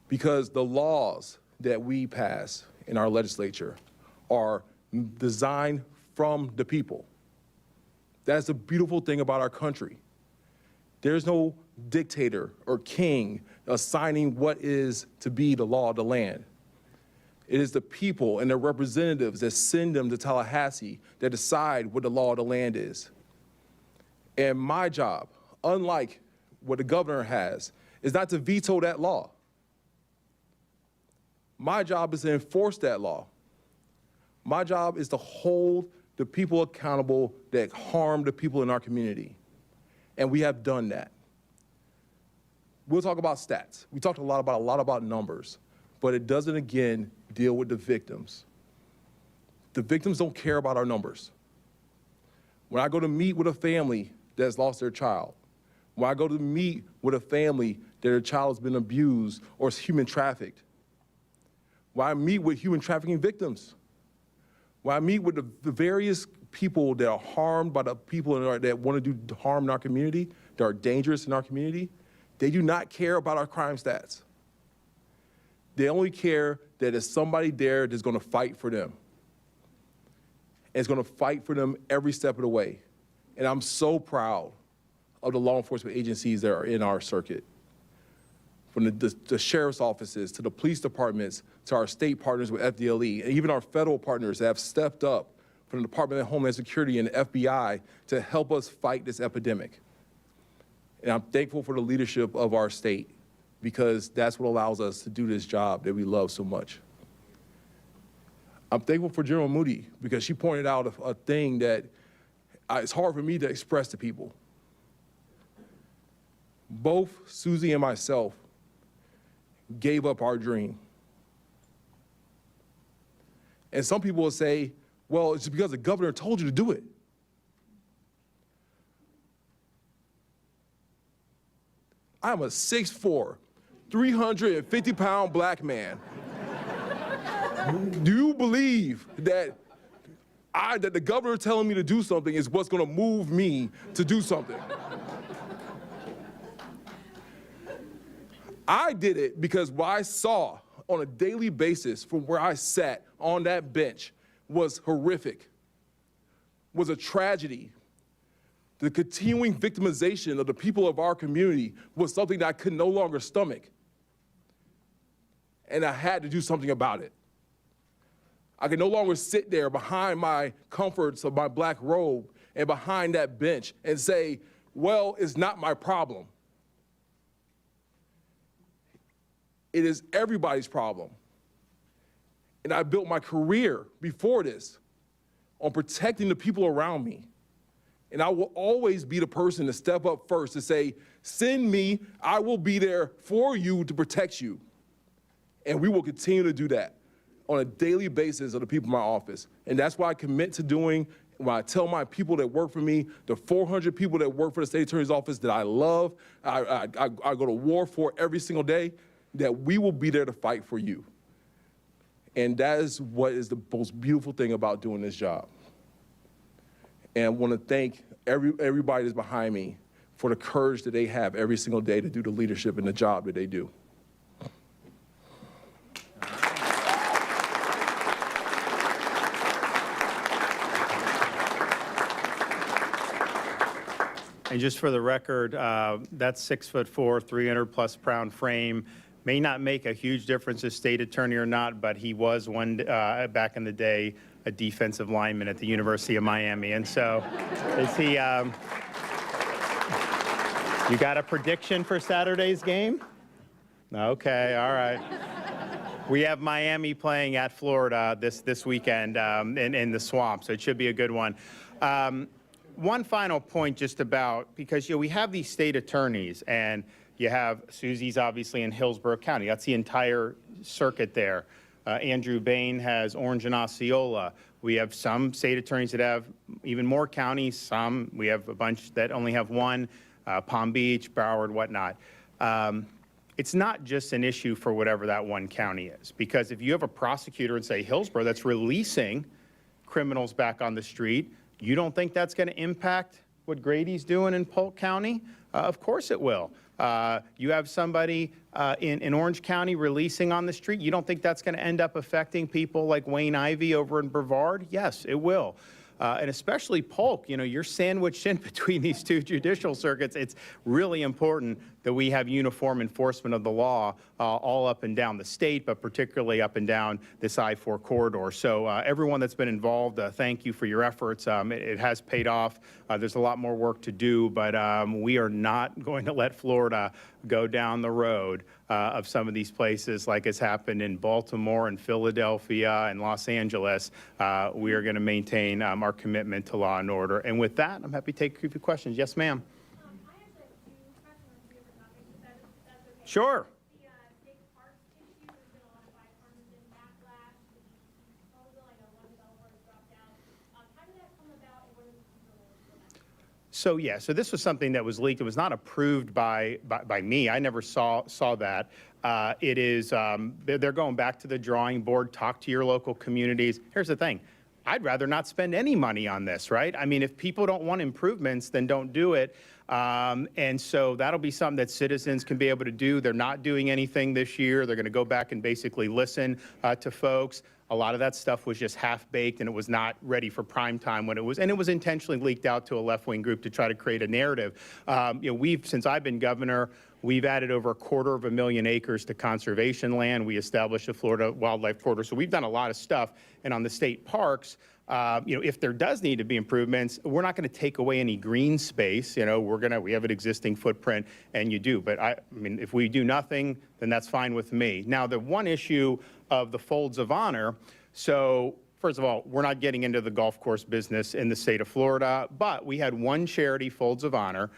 Because the laws that we pass in our legislature are designed from the people. That's the beautiful thing about our country. There's no dictator or king assigning what is to be the law of the land. It is the people and their representatives that send them to Tallahassee that decide what the law of the land is. And my job, unlike what the governor has, is not to veto that law. My job is to enforce that law. My job is to hold the people accountable that harm the people in our community. And we have done that. We'll talk about stats. We talked a lot about numbers, but it doesn't, again, deal with the victims. The victims don't care about our numbers. When I go to meet with a family that's lost their child, when I go to meet with a family that their child has been abused or is human trafficked, when I meet with human trafficking victims, when I meet with the various people that are harmed by the people that want to do harm in our community, that are dangerous in our community, they do not care about our crime stats. They only care that there's somebody there that's going to fight for them. And it's going to fight for them every step of the way. And I'm so proud of the law enforcement agencies that are in our circuit. From the sheriff's offices, to the police departments, to our state partners with FDLE, and even our federal partners that have stepped up from the Department of Homeland Security and the FBI to help us fight this epidemic. And I'm thankful for the leadership of our state, because that's what allows us to do this job that we love so much. I'm thankful for General Moody, because she pointed out a thing that it's hard for me to express to people. Both Susie and myself gave up our dream. And some people will say, well, it's because the governor told you to do it. I'm a 6'4", 350-pound black man. Do you believe that that the governor telling me to do something is what's gonna move me to do something? I did it because what I saw on a daily basis from where I sat on that bench was horrific, was a tragedy. The continuing victimization of the people of our community was something that I could no longer stomach. And I had to do something about it. I could no longer sit there behind my comforts of my black robe and behind that bench and say, well, it's not my problem. It is everybody's problem. And I built my career before this on protecting the people around me. And I will always be the person to step up first to say, send me, I will be there for you to protect you. And we will continue to do that on a daily basis of the people in my office. And that's what I commit to doing when I tell my people that work for me, the 400 people that work for the state attorney's office that I love, I go to war for every single day, that we will be there to fight for you. And that is what is the most beautiful thing about doing this job. And I want to thank everybody that's behind me for the courage that they have every single day to do the leadership and the job that they do. And just for the record, that's 6'4", 300+ pound frame. May not make a huge difference as state attorney or not, but he was one back in the day a defensive lineman at the University of Miami. And so is he, you got a prediction for Saturday's game? Okay, all right. We have Miami playing at Florida this weekend in the Swamp, so it should be a good one. One final point just about, because we have these state attorneys, and you have Susie's obviously in Hillsborough County. That's the entire circuit there. Andrew Bain has Orange and Osceola. We have some state attorneys that have even more counties. Some, we have a bunch that only have one, Palm Beach, Broward, whatnot. It's not just an issue for whatever that one county is, because if you have a prosecutor in, say, Hillsborough that's releasing criminals back on the street, you don't think that's going to impact what Grady's doing in Polk County? Of course it will. You have somebody in Orange County releasing on the street. You don't think that's going to end up affecting people like Wayne Ivey over in Brevard? Yes, it will. And especially Polk, you're sandwiched in between these two judicial circuits. It's really important that we have uniform enforcement of the law all up and down the state, but particularly up and down this I-4 corridor. So everyone that's been involved, thank you for your efforts. It has paid off. There's a lot more work to do, but we are not going to let Florida go down the road of some of these places like has happened in Baltimore and Philadelphia and Los Angeles. We are going to maintain our commitment to law and order. And with that, I'm happy to take a few questions. Yes, ma'am. Sure. So yeah, so this was something that was leaked. It was not approved by me. I never saw that. It is, they're going back to the drawing board, talk to your local communities. Here's the thing. I'd rather not spend any money on this, right? I mean, if people don't want improvements, then don't do it. And so that'll be something that citizens can be able to do. They're not doing anything this year. They're going to go back and basically listen to folks. A lot of that stuff was just half-baked, and it was not ready for prime time when it was, and it was intentionally leaked out to a left-wing group to try to create a narrative. Since I've been governor, we've added over 250,000 acres to conservation land. We established a Florida wildlife corridor. So we've done a lot of stuff. And on the state parks, if there does need to be improvements, we're not going to take away any green space. We have an existing footprint, and you do. But I mean, if we do nothing, then that's fine with me. Now, the one issue of the folds of honor. So first of all, we're not getting into the golf course business in the state of Florida, but we had one charity, Folds of Honor,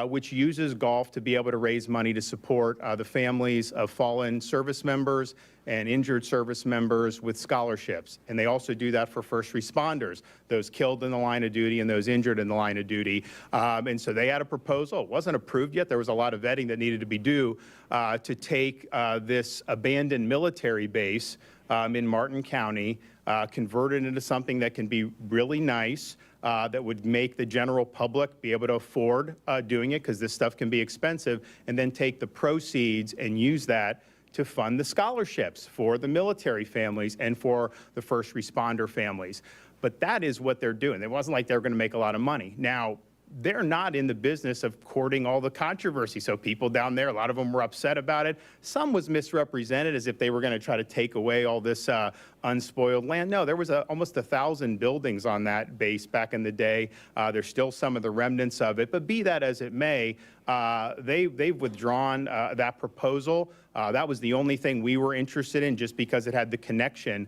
which uses golf to be able to raise money to support the families of fallen service members and injured service members with scholarships. And they also do that for first responders, those killed in the line of duty and those injured in the line of duty. And so they had a proposal. It wasn't approved yet. There was a lot of vetting that needed to be due to take this abandoned military base in Martin County, convert it into something that can be really nice, that would make the general public be able to afford doing it, because this stuff can be expensive, and then take the proceeds and use that to fund the scholarships for the military families and for the first responder families. But that is what they're doing. It wasn't like they were going to make a lot of money. Now, they're not in the business of courting all the controversy. So people down there, a lot of them were upset about it. Some was misrepresented as if they were going to try to take away all this unspoiled land. No, there was almost 1,000 buildings on that base back in the day. There's still some of the remnants of it. But be that as it may, they've withdrawn that proposal. That was the only thing we were interested in, just because it had the connection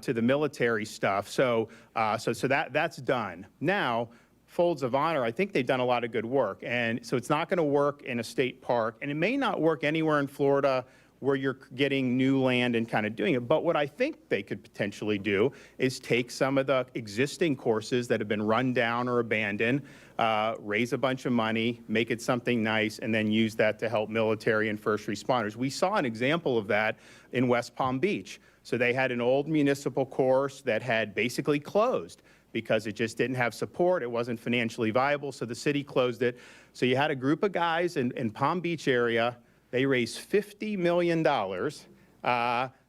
to the military stuff. So that's done. Now, Folds of Honor, I think they've done a lot of good work. And so it's not going to work in a state park, and it may not work anywhere in Florida where you're getting new land and kind of doing it. But what I think they could potentially do is take some of the existing courses that have been run down or abandoned, raise a bunch of money, make it something nice, and then use that to help military and first responders. We saw an example of that in West Palm Beach. So they had an old municipal course that had basically closed. because it just didn't have support. It wasn't financially viable, so the city closed it. So you had a group of guys in Palm Beach area. They raised $50 million.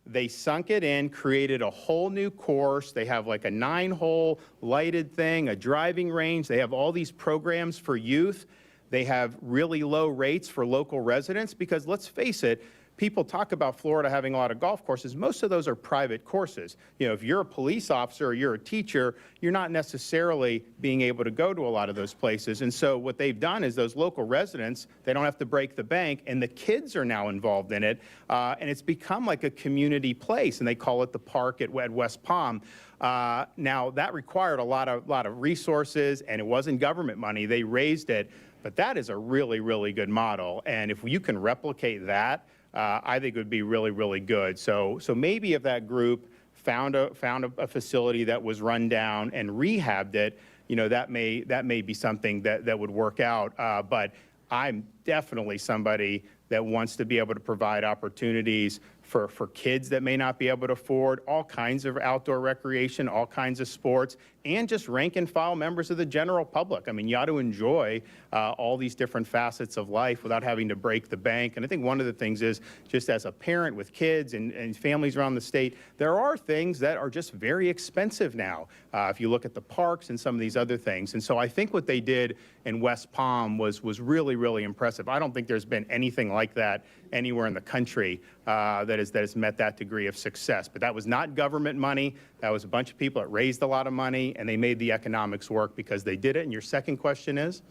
They sunk it in, created a whole new course. They have like a 9-hole lighted thing, a driving range. They have all these programs for youth. They have really low rates for local residents because, let's face it, people talk about Florida having a lot of golf courses. Most of those are private courses. You know, if you're a police officer or you're a teacher, you're not necessarily being able to go to a lot of those places. And so what they've done is those local residents, they don't have to break the bank, and the kids are now involved in it. And it's become like a community place, and they call it the park at West Palm. Now, that required a lot of resources, and it wasn't government money. They raised it. But that is a really, really good model. And if you can replicate that, I think it would be really, really good. So maybe if that group found a facility that was run down and rehabbed it, you know, that may be something that would work out. But I'm definitely somebody that wants to be able to provide opportunities for kids that may not be able to afford all kinds of outdoor recreation, all kinds of sports, and just rank and file members of the general public. I mean, you ought to enjoy all these different facets of life without having to break the bank. And I think one of the things is, just as a parent with kids and families around the state, there are things that are just very expensive now. If you look at the parks and some of these other things. And so I think what they did in West Palm was really, really impressive. I don't think there's been anything like that anywhere in the country that has met that degree of success. But that was not government money. That was a bunch of people that raised a lot of money, and they made the economics work because they did it. And your second question is?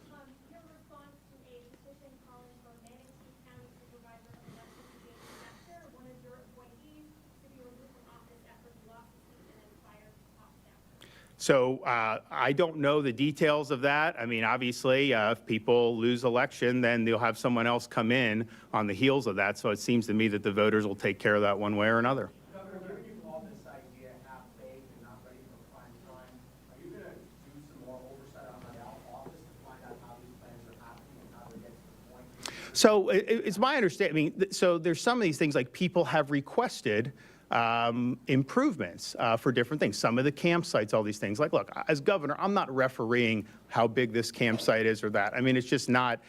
Your response to a petition calling for Manatee County Supervisor of Elections After one of your appointees to be removed from office after he lost his seat and then fired top staff. So I don't know the details of that. I mean, obviously, if people lose election, then they'll have someone else come in on the heels of that. So it seems to me that the voters will take care of that one way or another. Governor, given you call this idea half-baked and not ready for prime time, are you going to do some more oversight on the office to find out how these plans are happening and how they're getting to the point? So it's my understanding, so there's some of these things like people have requested improvements for different things. Some of the campsites, all these things. Like, look, as governor, I'm not refereeing how big this campsite is or that. I mean, it's just not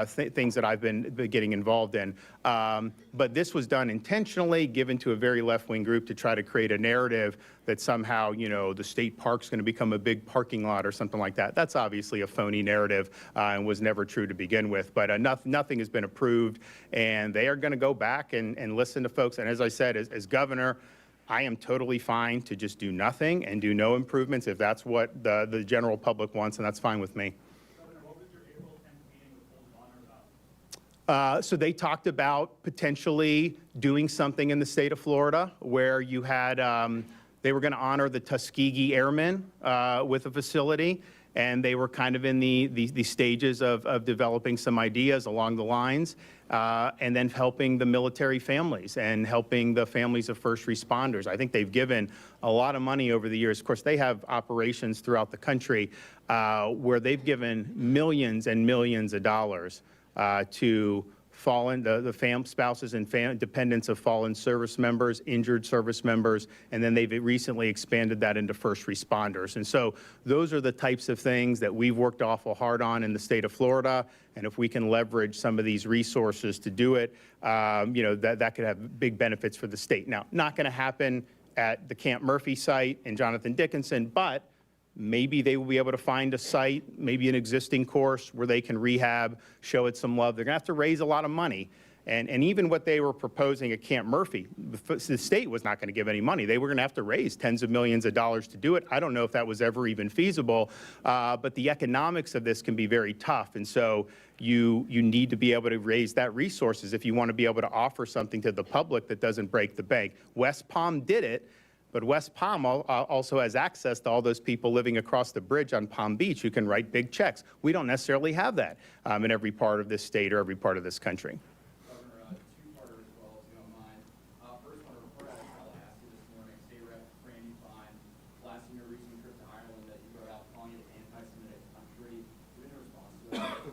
things that I've been getting involved in. But this was done intentionally, given to a very left-wing group to try to create a narrative that somehow, you know, the state park's going to become a big parking lot or something like that. That's obviously a phony narrative and was never true to begin with. But nothing has been approved, and they are going to go back and listen to folks. And as I said, as governor, I am totally fine to just do nothing and do no improvements if that's what the general public wants, and that's fine with me. Governor, what was your April 10th meeting with Polk about? So they talked about potentially doing something in the state of Florida where you had, they were going to honor the Tuskegee Airmen with a facility, and they were kind of in the stages of developing some ideas along the lines, and then helping the military families and helping the families of first responders. I think they've given a lot of money over the years. Of course, they have operations throughout the country where they've given millions and millions of dollars to fallen, the spouses and dependents of fallen service members, injured service members, and then they've recently expanded that into first responders. And so those are the types of things that we've worked awful hard on in the state of Florida. And if we can leverage some of these resources to do it, you know, that could have big benefits for the state. Now, not going to happen at the Camp Murphy site in Jonathan Dickinson, but maybe they will be able to find a site, maybe an existing course where they can rehab, show it some love. They're going to have to raise a lot of money. And even what they were proposing at Camp Murphy, the state was not going to give any money. They were going to have to raise tens of millions of dollars to do it. I don't know if that was ever even feasible, but the economics of this can be very tough. And so you need to be able to raise that resources if you want to be able to offer something to the public that doesn't break the bank. West Palm did it. But West Palm also has access to all those people living across the bridge on Palm Beach who can write big checks. We don't necessarily have that in every part of this state or every part of this country. Governor, two-parter as well, if you don't mind. First, I want to report out of Tallahassee this morning. State Rep. Grady Judd, blasting your recent trip to Ireland that you wrote out, calling it an anti-Semitic country. What is your response to that?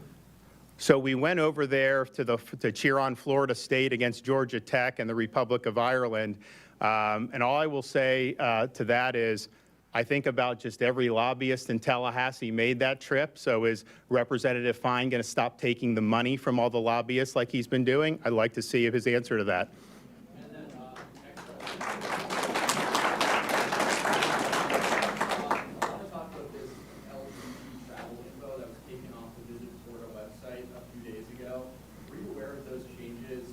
So we went over there to cheer on Florida State against Georgia Tech and the Republic of Ireland. And all I will say to that is I think about just every lobbyist in Tallahassee made that trip. So is Representative Fine going to stop taking the money from all the lobbyists like he's been doing? I'd like to see his answer to that. And then, I want to talk about this LGBT travel info that was taken off the Visit Florida website a few days ago. Were you aware of those changes?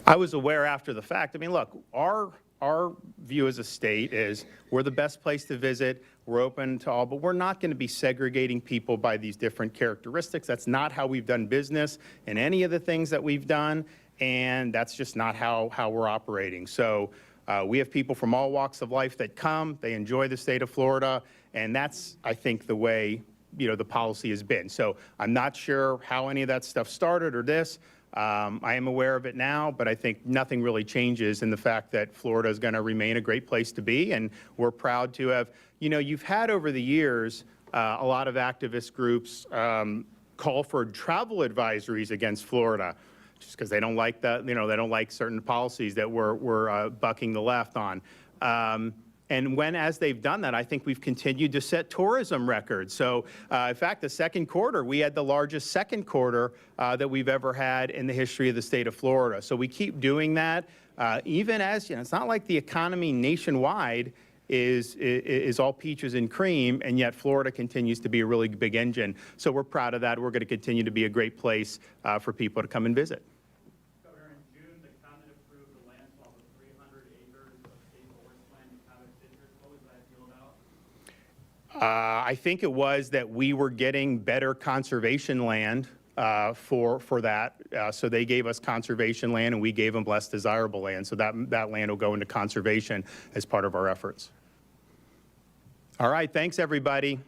I was aware after the fact. I mean, look, our view as a state is we're the best place to visit. We're open to all, but we're not going to be segregating people by these different characteristics. That's not how we've done business in any of the things that we've done, and that's just not how we're operating. So we have people from all walks of life that come. They enjoy the state of Florida, and that's, I think, the way, you know, the policy has been. So I'm not sure how any of that stuff started or this. I am aware of it now, but I think nothing really changes in the fact that Florida is going to remain a great place to be, and we're proud to have, you know, you've had over the years a lot of activist groups call for travel advisories against Florida just because they don't like that, you know, they don't like certain policies that we're bucking the left on. And as they've done that, I think we've continued to set tourism records. So, in fact, the second quarter, we had the largest second quarter that we've ever had in the history of the state of Florida. So we keep doing that, even as, you know, it's not like the economy nationwide is all peaches and cream, and yet Florida continues to be a really big engine. So we're proud of that. We're going to continue to be a great place for people to come and visit. Governor, in June, the cabinet approved a land swap of 300 acres of state forest land in Cabot Citrus. What was that deal about? I think it was that we were getting better conservation land for that. So they gave us conservation land and we gave them less desirable land. So that land will go into conservation as part of our efforts. All right, thanks everybody.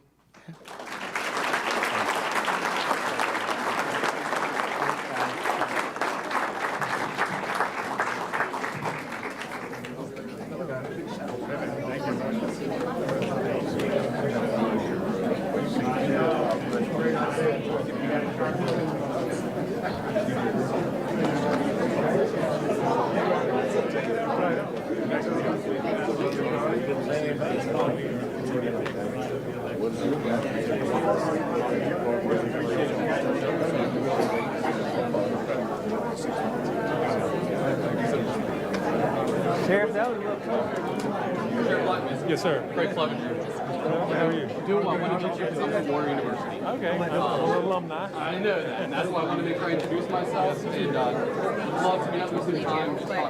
Sheriff, that was a little closer. Yes, sir. Great club. How are you? Doing well. I want to meet you at Southern Florida University. Okay. I'm an alumni. I know that, and that's why I want to make sure I introduce myself. And love to meet you sometime. Just talk